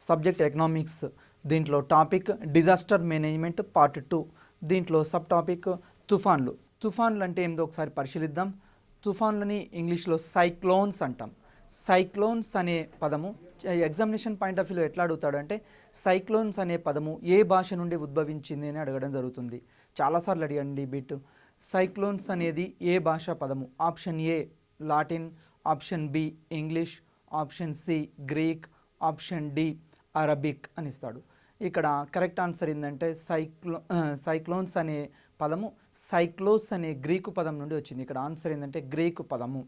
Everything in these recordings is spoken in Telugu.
Subject economics. దీంట్లో టాపిక్ డిజాస్టర్ మేనేజ్మెంట్ పార్ట్ 2. దీంట్లో సబ్ టాపిక్ తుఫాన్లు. తుఫాన్లు అంటే ఏందో ఒకసారి పరిశీలిద్దాం. తుఫాన్లని ఇంగ్లీష్లో సైక్లోన్స్ అంటాం. సైక్లోన్స్ అనే పదము ఎగ్జామినేషన్ పాయింట్ ఆఫ్ వ్యూలో ఎట్లా అడుగుతాడు అంటే సైక్లోన్స్ అనే పదము ఏ భాష నుండి ఉద్భవించింది అని అడగడం జరుగుతుంది. చాలాసార్లు అడిగండి బిట్. సైక్లోన్స్ అనేది ఏ భాషా పదము? Option A Latin, option B English, option C Greek, option D Arabic అని ఇస్తాడు. ఇక్కడ కరెక్ట్ ఆన్సర్ ఏంటంటే సైక్లోన్స్ అనే పదము సైక్లోస్ అనే గ్రీకు పదం నుండి వచ్చింది. ఇక్కడ ఆన్సర్ ఏంటంటే గ్రీకు పదము.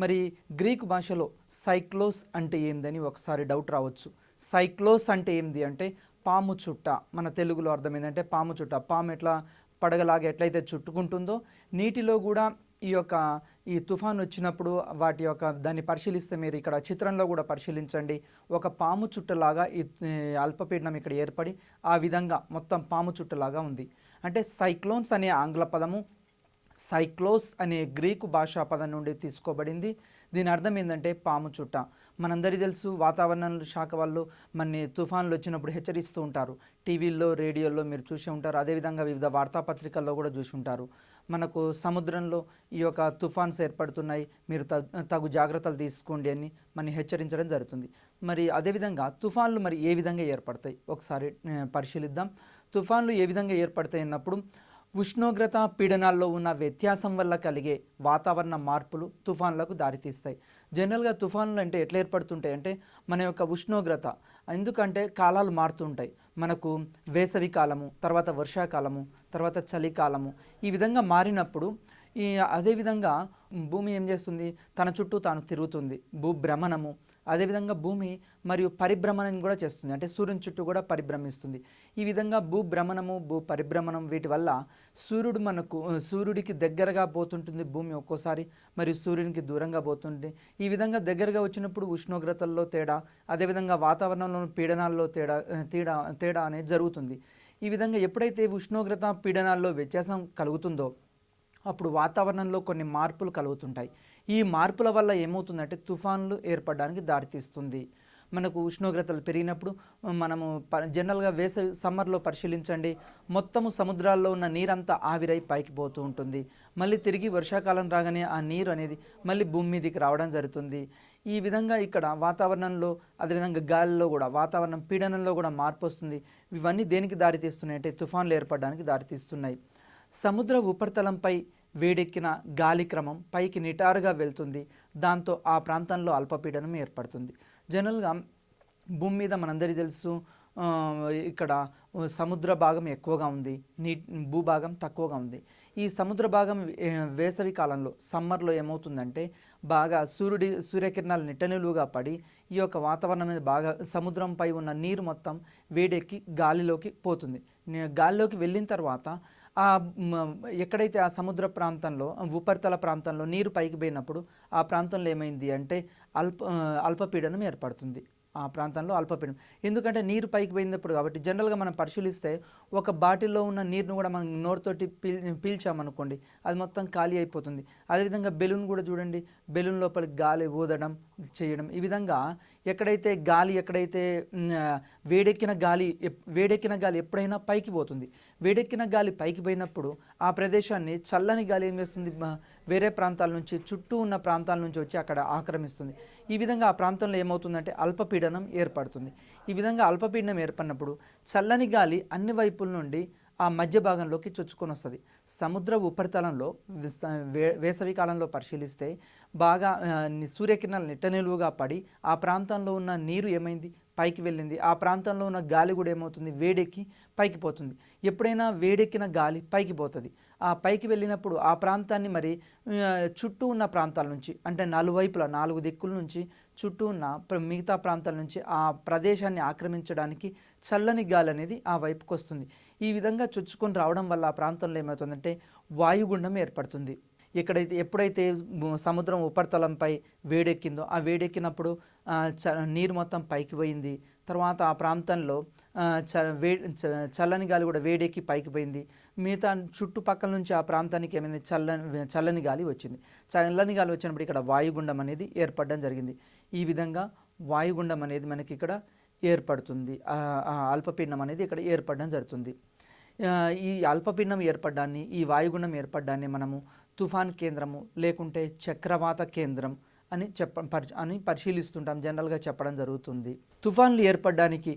మరి గ్రీకు భాషలో సైక్లోస్ అంటే ఏందని ఒకసారి డౌట్ రావచ్చు. సైక్లోస్ అంటే ఏంది అంటే పాము చుట్ట. మన తెలుగులో అర్థం ఏంటంటే పాము చుట్ట. పాము ఎట్లా పడగలాగా ఎట్లయితే చుట్టుకుంటుందో నీటిలో కూడా ఈ తుఫాన్ వచ్చినప్పుడు వాటి యొక్క దాన్ని పరిశీలిస్తే మీరు ఇక్కడ చిత్రంలో కూడా పరిశీలించండి. ఒక పాము చుట్టలాగా ఈ అల్పపీడనం ఇక్కడ ఏర్పడి ఆ విధంగా మొత్తం పాము చుట్టలాగా ఉంది. అంటే సైక్లోన్స్ అనే ఆంగ్ల పదము సైక్లోస్ అనే గ్రీకు భాషా పదం నుండి తీసుకోబడింది. దీని అర్థం ఏంటంటే పాము చుట్ట. మనందరికీ తెలుసు వాతావరణ శాఖ వాళ్ళు మన తుఫాన్లు వచ్చినప్పుడు హెచ్చరిస్తూ ఉంటారు. టీవీల్లో రేడియోల్లో మీరు చూసి ఉంటారు. అదేవిధంగా వివిధ వార్తాపత్రికల్లో కూడా చూసి ఉంటారు. మనకు సముద్రంలో ఈ యొక్క తుఫాన్స్ ఏర్పడుతున్నాయి, మీరు తగు జాగ్రత్తలు తీసుకోండి అని మనం హెచ్చరించడం జరుగుతుంది. మరి అదేవిధంగా తుఫాన్లు మరి ఏ విధంగా ఏర్పడతాయి ఒకసారి పరిశీలిద్దాం. తుఫాన్లు ఏ విధంగా ఏర్పడతాయి అన్నప్పుడు ఉష్ణోగ్రత పీడనాల్లో ఉన్న వ్యత్యాసం వల్ల కలిగే వాతావరణ మార్పులు తుఫాన్లకు దారితీస్తాయి. జనరల్గా తుఫాన్లు అంటే ఎట్లా ఏర్పడుతుంటాయి అంటే మన యొక్క ఉష్ణోగ్రత, ఎందుకంటే కాలాలు మారుతుంటాయి. మనకు వేసవి కాలము, తర్వాత వర్షాకాలము, తర్వాత చలికాలము, ఈ విధంగా మారినప్పుడు అదేవిధంగా భూమి ఏం చేస్తుంది, తన చుట్టూ తాను తిరుగుతుంది. భూభ్రమణము, అదేవిధంగా భూమి మరియు పరిభ్రమణం కూడా చేస్తుంది, అంటే సూర్యుని చుట్టూ కూడా పరిభ్రమిస్తుంది. ఈ విధంగా భూభ్రమణము, భూ పరిభ్రమణం వీటి వల్ల సూర్యుడికి దగ్గరగా పోతుంటుంది భూమి ఒక్కోసారి, మరియు సూర్యునికి దూరంగా పోతుంది. ఈ విధంగా దగ్గరగా వచ్చినప్పుడు ఉష్ణోగ్రతల్లో తేడా, అదేవిధంగా వాతావరణంలోని పీడనాల్లో తేడా అనేది జరుగుతుంది. ఈ విధంగా ఎప్పుడైతే ఉష్ణోగ్రత పీడనాల్లో వ్యత్యాసం కలుగుతుందో అప్పుడు వాతావరణంలో కొన్ని మార్పులు కలుగుతుంటాయి. ఈ మార్పుల వల్ల ఏమవుతుందంటే తుఫాన్లు ఏర్పడడానికి దారితీస్తుంది. మనకు ఉష్ణోగ్రతలు పెరిగినప్పుడు మనము జనరల్గా సమ్మర్లో పరిశీలించండి, మొత్తము సముద్రాల్లో ఉన్న నీరంతా ఆవిరై పైకి పోతూ ఉంటుంది. మళ్ళీ తిరిగి వర్షాకాలం రాగానే ఆ నీరు అనేది మళ్ళీ భూమి మీదకి రావడం జరుగుతుంది. ఈ విధంగా ఇక్కడ వాతావరణంలో, అదేవిధంగా గాలిలో కూడా వాతావరణం పీడనంలో కూడా మార్పు వస్తుంది. ఇవన్నీ దేనికి దారితీస్తున్నాయి అంటే తుఫాన్లు ఏర్పడడానికి దారితీస్తున్నాయి. సముద్ర ఉపరితలంపై వేడెక్కిన గాలి క్రమం పైకి నిటారుగా వెళ్తుంది. దాంతో ఆ ప్రాంతంలో అల్పపీడనం ఏర్పడుతుంది. జనరల్గా భూమి మీద మనందరికీ తెలుసు ఇక్కడ సముద్ర భాగం ఎక్కువగా ఉంది, భూభాగం తక్కువగా ఉంది. ఈ సముద్ర భాగం వేసవి కాలంలో సమ్మర్లో ఏమవుతుందంటే బాగా సూర్యకిరణాలు నిట్టనిలువుగా పడి ఈ యొక్క వాతావరణం మీద బాగా సముద్రంపై ఉన్న నీరు మొత్తం వేడెక్కి గాలిలోకి పోతుంది. గాలిలోకి వెళ్ళిన తర్వాత ఎక్కడైతే ఆ సముద్ర ప్రాంతంలో ఉపరితల ప్రాంతంలో నీరు పైకి పోయినప్పుడు ఆ ప్రాంతంలో ఏమైంది అంటే అల్పపీడనం ఏర్పడుతుంది. ఆ ప్రాంతంలో అల్పపీడనం, ఎందుకంటే నీరు పైకి పోయినప్పుడు కాబట్టి. జనరల్గా మనం పరిశీలిస్తే ఒక బాటిల్లో ఉన్న నీరును కూడా మనం నోరుతోటి పీల్చామనుకోండి, అది మొత్తం ఖాళీ అయిపోతుంది. అదేవిధంగా బెలూన్ కూడా చూడండి, బెలూన్ లోపలికి గాలి ఊదడం చేయడం. ఈ విధంగా ఎక్కడైతే వేడెక్కిన గాలి ఎప్పుడైనా పైకి పోతుంది. వేడెక్కిన గాలి పైకి పోయినప్పుడు ఆ ప్రదేశాన్ని చల్లని గాలి ఏం చేస్తుంది, వేరే ప్రాంతాల నుంచి, చుట్టూ ఉన్న ప్రాంతాల నుంచి వచ్చి అక్కడ ఆక్రమిస్తుంది. ఈ విధంగా ఆ ప్రాంతంలో ఏమవుతుందంటే అల్పపీడనం ఏర్పడుతుంది. ఈ విధంగా అల్పపీడనం ఏర్పడినప్పుడు చల్లని గాలి అన్ని వైపుల నుండి ఆ మధ్య భాగంలోకి చొచ్చుకొని వస్తుంది. సముద్ర ఉపరితలంలో వేసవి కాలంలో పరిశీలిస్తే బాగా సూర్యకిరణాలు నిట్టనిలువుగా పడి ఆ ప్రాంతంలో ఉన్న నీరు ఏమైంది, పైకి వెళ్ళింది. ఆ ప్రాంతంలో ఉన్న గాలి కూడా ఏమవుతుంది, వేడెక్కి పైకి పోతుంది. ఎప్పుడైనా వేడెక్కిన గాలి పైకి పోతుంది. ఆ పైకి వెళ్ళినప్పుడు ఆ ప్రాంతాన్ని మరి చుట్టూ ఉన్న ప్రాంతాల నుంచి, అంటే నలువైపులా 4 దిక్కుల నుంచి చుట్టూ ఉన్న మిగతా ప్రాంతాల నుంచి ఆ ప్రదేశాన్ని ఆక్రమించడానికి చల్లని గాలి అనేది ఆ వైపుకి వస్తుంది. ఈ విధంగా చొచ్చుకొని రావడం వల్ల ఆ ప్రాంతంలో ఏమవుతుందంటే వాయుగుండం ఏర్పడుతుంది. ఎప్పుడైతే సముద్రం ఉపరితలంపై వేడెక్కిందో ఆ వేడెక్కినప్పుడు నీరు మొత్తం పైకి పోయింది. తర్వాత ఆ ప్రాంతంలో చల్లని గాలి కూడా వేడెక్కి పైకి పోయింది. మిగతా చుట్టుపక్కల నుంచి ఆ ప్రాంతానికి ఏమైంది, చల్లని గాలి వచ్చింది. చల్లని గాలి వచ్చినప్పుడు ఇక్కడ వాయుగుండం అనేది ఏర్పడడం జరిగింది. ఈ విధంగా వాయుగుండం అనేది మనకి ఇక్కడ ఏర్పడుతుంది. అల్పపీడనం అనేది ఇక్కడ ఏర్పడడం జరుగుతుంది. ఈ అల్పపీడనం ఏర్పడ్డాన్ని, ఈ వాయుగుండం ఏర్పడ్డాన్ని మనము తుఫాన్ కేంద్రము లేకుంటే చక్రవాత కేంద్రం అని పరిశీలిస్తుంటాం, జనరల్గా చెప్పడం జరుగుతుంది. తుఫాన్లు ఏర్పడడానికి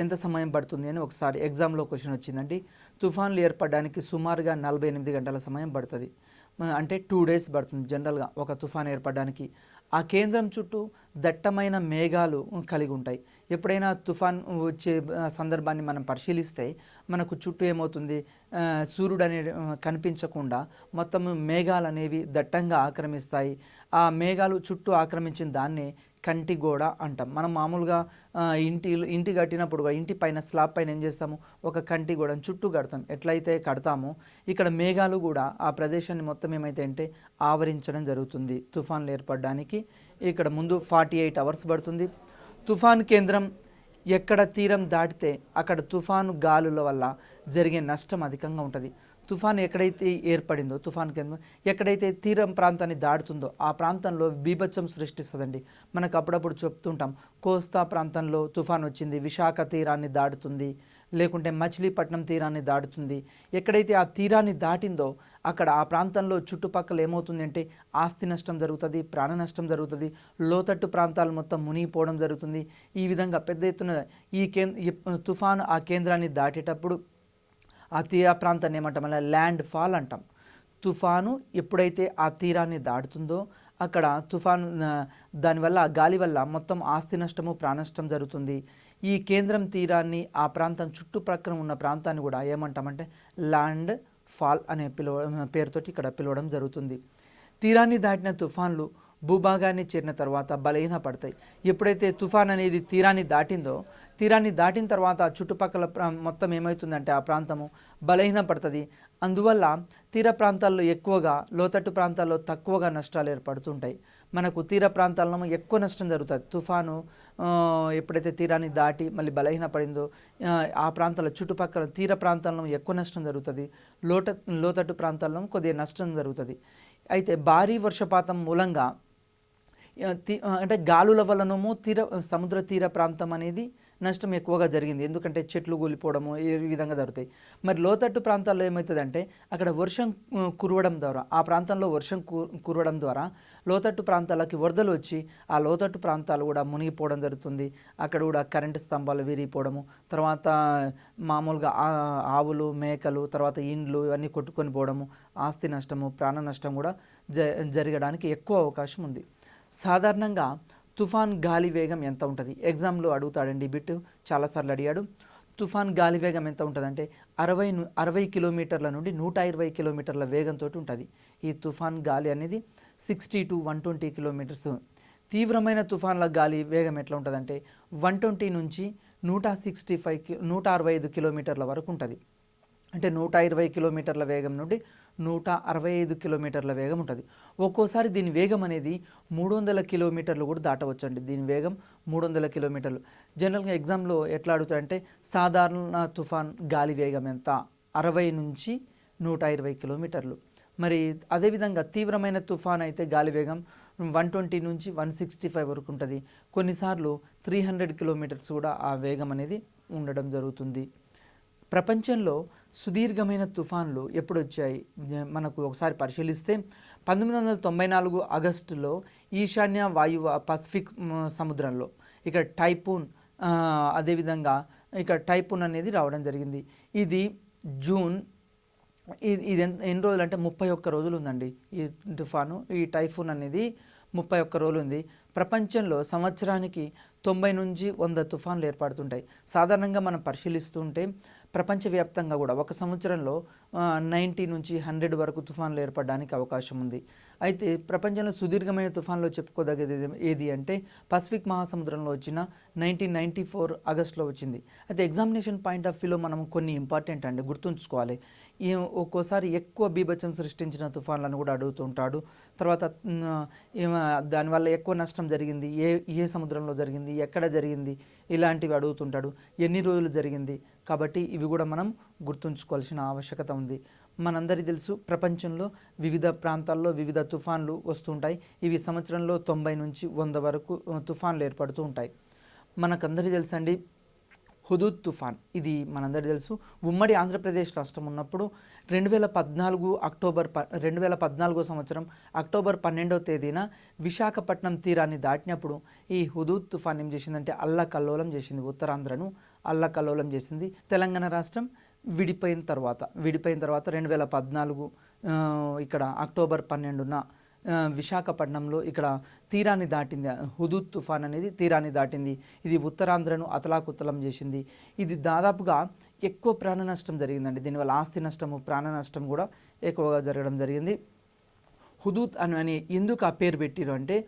ఎంత సమయం పడుతుంది అని ఒకసారి ఎగ్జామ్లో క్వశ్చన్ వచ్చిందండి. తుఫాన్లు ఏర్పడడానికి సుమారుగా 48 గంటల సమయం పడుతుంది. అంటే 2 days పడుతుంది జనరల్గా ఒక తుఫాన్ ఏర్పడడానికి. ఆ కేంద్రం చుట్టూ దట్టమైన మేఘాలు కలిగి ఉంటాయి. ఎప్పుడైనా తుఫాన్ వచ్చే సందర్భాన్ని మనం పరిశీలిస్తే మనకు చుట్టూ ఏమవుతుంది, సూర్యుడు అనే కనిపించకుండా మొత్తం మేఘాలు అనేవి దట్టంగా ఆక్రమిస్తాయి. ఆ మేఘాలు చుట్టూ ఆక్రమించిన దాన్ని కంటి గోడ అంటాం. మనం మామూలుగా ఇంటి కట్టినప్పుడు ఇంటి పైన స్లాబ్ పైన ఏం చేస్తాము, ఒక కంటి గోడను చుట్టూ కడతాం. ఎట్లయితే కడతామో ఇక్కడ మేఘాలు కూడా ఆ ప్రదేశాన్ని మొత్తం ఏమైతే అంటే ఆవరించడం జరుగుతుంది. తుఫాన్లు ఏర్పడడానికి ఇక్కడ ముందు 48 hours పడుతుంది. తుఫాన్ కేంద్రం ఎక్కడ తీరం దాటితే అక్కడ తుఫాను గాలుల వల్ల జరిగే నష్టం అధికంగా ఉంటుంది. తుఫాన్ ఎక్కడైతే ఏర్పడిందో, తుఫాన్ కేంద్రం ఎక్కడైతే తీరం ప్రాంతాన్ని దాటుతుందో ఆ ప్రాంతంలో బీభత్సం సృష్టిస్తుందండి. మనకు అప్పుడప్పుడు చెప్తుంటాం, కోస్తా ప్రాంతంలో తుఫాన్ వచ్చింది, విశాఖ తీరాన్ని దాటుతుంది, లేకుంటే మచిలీపట్నం తీరాన్ని దాటుతుంది. ఎక్కడైతే ఆ తీరాన్ని దాటిందో అక్కడ ఆ ప్రాంతంలో చుట్టుపక్కల ఏమవుతుంది అంటే ఆస్తి నష్టం జరుగుతుంది, ప్రాణ నష్టం జరుగుతుంది, లోతట్టు ప్రాంతాలు మొత్తం మునిగిపోవడం జరుగుతుంది. ఈ విధంగా పెద్ద ఎత్తున ఈ తుఫాను ఆ కేంద్రాన్ని దాటేటప్పుడు ఆ తీర ప్రాంతాన్ని ఏమంటాం, అలా ల్యాండ్ ఫాల్ అంటాం. తుఫాను ఎప్పుడైతే ఆ తీరాన్ని దాటుతుందో అక్కడ తుఫాను దానివల్ల గాలి వల్ల మొత్తం ఆస్తి నష్టము, ప్రాణనష్టం జరుగుతుంది. ఈ కేంద్రం తీరాన్ని ఆ ప్రాంతం చుట్టుప్రక్కన ఉన్న ప్రాంతాన్ని కూడా ఏమంటామంటే ల్యాండ్ ఫాల్ అనే పేరుతోటి ఇక్కడ పిలవడం జరుగుతుంది. తీరాన్ని దాటిన తుఫాన్లు భూభాగాన్ని చేరిన తర్వాత బలహీనపడతాయి. ఎప్పుడైతే తుఫాన్ అనేది తీరాన్ని దాటిందో, తీరాన్ని దాటిన తర్వాత చుట్టుపక్కల మొత్తం ఏమవుతుందంటే ఆ ప్రాంతము బలహీనపడుతుంది. అందువల్ల తీర ప్రాంతాల్లో ఎక్కువగా, లోతట్టు ప్రాంతాల్లో తక్కువగా నష్టాలు ఏర్పడుతుంటాయి. మనకు తీర ప్రాంతాల్లో ఎక్కువ నష్టం జరుగుతుంది. తుఫాను ఎప్పుడైతే తీరాన్ని దాటి మళ్ళీ బలహీనపడిందో ఆ ప్రాంతాల చుట్టుపక్కల తీర ప్రాంతాల్లో ఎక్కువ నష్టం జరుగుతుంది, లోతట్టు ప్రాంతాల్లో కొద్దిగా నష్టం జరుగుతుంది. అయితే భారీ వర్షపాతం మూలంగా అంటే గాలుల వలనము సముద్ర తీర ప్రాంతం అనేది నష్టం ఎక్కువగా జరిగింది. ఎందుకంటే చెట్లు కూలిపోవడము ఈ విధంగా జరుగుతాయి. మరి లోతట్టు ప్రాంతాల్లో ఏమవుతుందంటే అక్కడ వర్షం కురవడం ద్వారా, ఆ ప్రాంతంలో వర్షం కురవడం ద్వారా లోతట్టు ప్రాంతాలకి వరదలు వచ్చి ఆ లోతట్టు ప్రాంతాలు కూడా మునిగిపోవడం జరుగుతుంది. అక్కడ కూడా కరెంటు స్తంభాలు విరిగిపోవడము, తర్వాత మామూలుగా ఆవులు, మేకలు, తర్వాత ఇండ్లు ఇవన్నీ కొట్టుకొని పోవడము, ఆస్తి నష్టము, ప్రాణ నష్టం కూడా జరగడానికి ఎక్కువ అవకాశం ఉంది. సాధారణంగా తుఫాన్ గాలి వేగం ఎంత ఉంటుంది? ఎగ్జామ్లో అడుగుతాడండి, బిట్ చాలాసార్లు అడిగాడు. తుఫాన్ గాలి వేగం ఎంత ఉంటుందంటే 60 కిలోమీటర్ల నుండి 120 కిలోమీటర్ల వేగంతో ఉంటుంది. ఈ తుఫాన్ గాలి అనేది 60 to 120 కిలోమీటర్స్. తీవ్రమైన తుఫాన్ల గాలి వేగం ఎట్లా ఉంటుందంటే 120 నుంచి 165 కిలోమీటర్ల వరకు ఉంటుంది. అంటే 120 కిలోమీటర్ల వేగం నుండి 165 కిలోమీటర్ల వేగం ఉంటుంది. ఒక్కోసారి దీని వేగం అనేది 300 కిలోమీటర్లు కూడా దాటవచ్చండి. దీని వేగం 300 కిలోమీటర్లు. జనరల్గా ఎగ్జామ్లో ఎట్లా అడుగుతారంటే సాధారణ తుఫాన్ గాలి వేగం ఎంత? 60 నుంచి 120 కిలోమీటర్లు. మరి అదేవిధంగా తీవ్రమైన తుఫాన్ అయితే గాలి వేగం 120 నుంచి 165 వరకు ఉంటుంది. కొన్నిసార్లు 300 కిలోమీటర్స్ కూడా ఆ వేగం అనేది ఉండడం జరుగుతుంది. ప్రపంచంలో సుదీర్ఘమైన తుఫాన్లు ఎప్పుడు వచ్చాయి మనకు ఒకసారి పరిశీలిస్తే 1994 ఆగస్టులో ఈశాన్య వాయువ పసిఫిక్ సముద్రంలో ఇక్కడ టైఫూన్, అదేవిధంగా ఇక్కడ టైఫూన్ అనేది రావడం జరిగింది. ఇది జూన్, ఇది ఎన్ని రోజులు అంటే 31 రోజులు ఉందండి ఈ తుఫాను. ఈ టైఫూన్ అనేది 31 రోజులు ఉంది. ప్రపంచంలో సంవత్సరానికి 90 నుంచి 100 తుఫాన్లు ఏర్పడుతుంటాయి. సాధారణంగా మనం పరిశీలిస్తుంటే ప్రపంచవ్యాప్తంగా కూడా ఒక సంవత్సరంలో 90 నుంచి 100 వరకు తుఫాన్లు ఏర్పడడానికి అవకాశం ఉంది. అయితే ప్రపంచంలో సుదీర్ఘమైన తుఫాన్లో చెప్పుకోదగ్గది ఏది అంటే పసిఫిక్ మహాసముద్రంలో వచ్చిన 1994 ఆగస్టులో వచ్చింది. అయితే ఎగ్జామినేషన్ పాయింట్ ఆఫ్ వ్యూలో మనం కొన్ని ఇంపార్టెంట్ అండి గుర్తుంచుకోవాలి. ఒక్కోసారి ఎక్కువ బీభత్సం సృష్టించిన తుఫాన్లను కూడా అడుగుతుంటాడు. తర్వాత దానివల్ల ఎక్కువ నష్టం జరిగింది, ఏ సముద్రంలో జరిగింది, ఎక్కడ జరిగింది, ఇలాంటివి అడుగుతుంటాడు. ఎన్ని రోజులు జరిగింది. కాబట్టి ఇవి కూడా మనం గుర్తుంచుకోవాల్సిన ఆవశ్యకత ఉంది. మనందరికీ తెలుసు ప్రపంచంలో వివిధ ప్రాంతాల్లో వివిధ తుఫాన్లు వస్తుంటాయి. ఇవి సంవత్సరంలో 90 నుంచి 100 వరకు తుఫాన్లు ఏర్పడుతూ ఉంటాయి. మనకందరికీ తెలుసండి హుదూద్ తుఫాన్. ఇది మనందరికీ తెలుసు. ఉమ్మడి ఆంధ్రప్రదేశ్ రాష్ట్రం ఉన్నప్పుడు 2014 సంవత్సరం అక్టోబర్ 12వ తేదీన విశాఖపట్నం తీరాన్ని దాటినప్పుడు ఈ హుదూద్ తుఫాన్ ఏం చేసిందంటే అల్లకల్లోలం చేసింది. ఉత్తరాంధ్రను అల్లకల్లోలం చేసింది. తెలంగాణ రాష్ట్రం విడిపోయిన తర్వాత 2014 ఇక్కడ అక్టోబర్ 12న విశాఖపట్నంలో ఇక్కడ తీరాన్ని దాటింది. హుదూద్ తుఫాన్ అనేది తీరాన్ని దాటింది. ఇది ఉత్తరాంధ్రను అతలాకుతలం చేసింది. ఇది దాదాపుగా ఎక్కువ ప్రాణ నష్టం జరిగిందండి. దీనివల్ల ఆస్తి నష్టము, ప్రాణ నష్టం కూడా ఎక్కువగా జరగడం జరిగింది. హుదూద్ అని ఎందుకు ఆ పేరు పెట్టిరు అంటే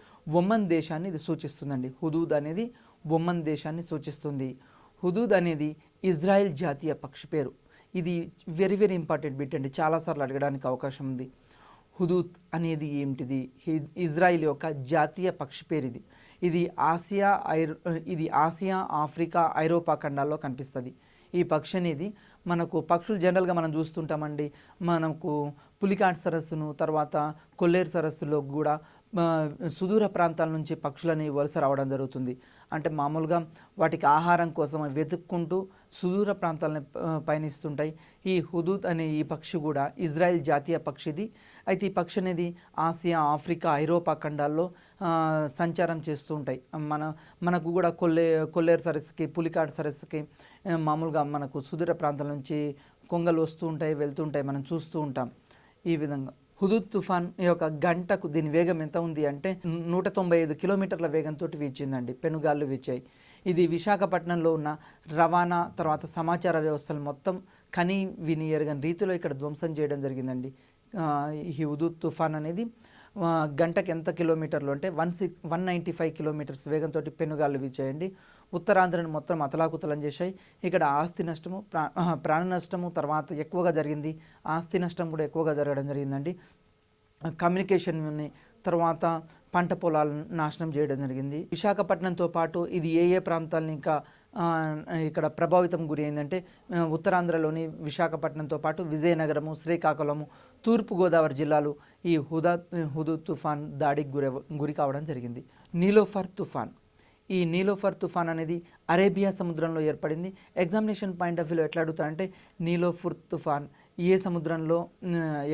ఒమన్ దేశాన్ని ఇది సూచిస్తుందండి. హుదూద్ అనేది ఒమన్ దేశాన్ని సూచిస్తుంది. హుదూద్ అనేది ఇజ్రాయెల్ జాతీయ పక్షి పేరు. ఇది వెరీ వెరీ ఇంపార్టెంట్ బిట్ అండి, చాలాసార్లు అడగడానికి అవకాశం ఉంది. హుదూద్ అనేది ఏమిటిది? ఇజ్రాయిల్ యొక్క జాతీయ పక్షి పేరు ఇది. ఇది ఆసియా, ఆఫ్రికా, ఐరోపా ఖండాల్లో కనిపిస్తుంది. ఈ పక్షి అనేది మనకు పక్షులు జనరల్గా మనం చూస్తుంటామండి. మనకు పులికాట్ సరస్సును తర్వాత కొల్లేరు సరస్సులో కూడా సుదూర ప్రాంతాల నుంచి పక్షులని వలస రావడం జరుగుతుంది. అంటే మామూలుగా వాటికి ఆహారం కోసం వెతుక్కుంటూ సుదూర ప్రాంతాలను పయనిస్తుంటాయి. ఈ హుదూద్ అనే ఈ పక్షి కూడా ఇజ్రాయెల్ జాతీయ పక్షిది. అయితే ఈ పక్షి అనేది ఆసియా, ఆఫ్రికా, ఐరోపా ఖండాల్లో సంచారం చేస్తూ ఉంటాయి. మనకు కూడా కొల్లేరు సరస్సుకి, పులికాట్ సరస్సుకి మామూలుగా మనకు సుదూర ప్రాంతాల నుంచి కొంగలు వస్తూ ఉంటాయి, వెళ్తుంటాయి, మనం చూస్తూ ఉంటాం. ఈ విధంగా హుదూద్ తుఫాన్ యొక్క గంటకు దీని వేగం ఎంత ఉంది అంటే 195 కిలోమీటర్ల వేగంతో వీచిందండి. పెనుగాళ్ళు వీచాయి. ఇది విశాఖపట్నంలో ఉన్న రవాణా తర్వాత సమాచార వ్యవస్థలు మొత్తం కని విని ఎరగని రీతిలో ఇక్కడ ధ్వంసం చేయడం జరిగిందండి. ఈ హుదూద్ తుఫాన్ అనేది గంటకి ఎంత కిలోమీటర్లు అంటే 195 కిలోమీటర్స్ వేగంతో పెనుగాళ్ళు వీచాయండి. ఉత్తరాంధ్రను మొత్తం అతలాకుతలం చేశాయి. ఇక్కడ ఆస్తి నష్టము, ప్రాణ నష్టము తర్వాత ఎక్కువగా జరిగింది. ఆస్తి నష్టం కూడా ఎక్కువగా జరగడం జరిగిందండి. కమ్యూనికేషన్ తర్వాత పంట పొలాలను నాశనం చేయడం జరిగింది. విశాఖపట్నంతో పాటు ఇది ఏ ప్రాంతాలను ఇంకా ఇక్కడ ప్రభావితం గురి అయిందంటే ఉత్తరాంధ్రలోని విశాఖపట్నంతో పాటు విజయనగరము, శ్రీకాకుళము, తూర్పుగోదావరి జిల్లాలు ఈ హుదూద్ తుఫాన్ దాడికి గురి కావడం జరిగింది. నీలోఫర్ తుఫాన్. ఈ నీలోఫర్ తుఫాన్ అనేది అరేబియా సముద్రంలో ఏర్పడింది. ఎగ్జామినేషన్ పాయింట్ ఆఫ్ వ్యూలో ఎట్లా అడుగుతాడంటే నీలోఫర్ తుఫాన్ ఏ సముద్రంలో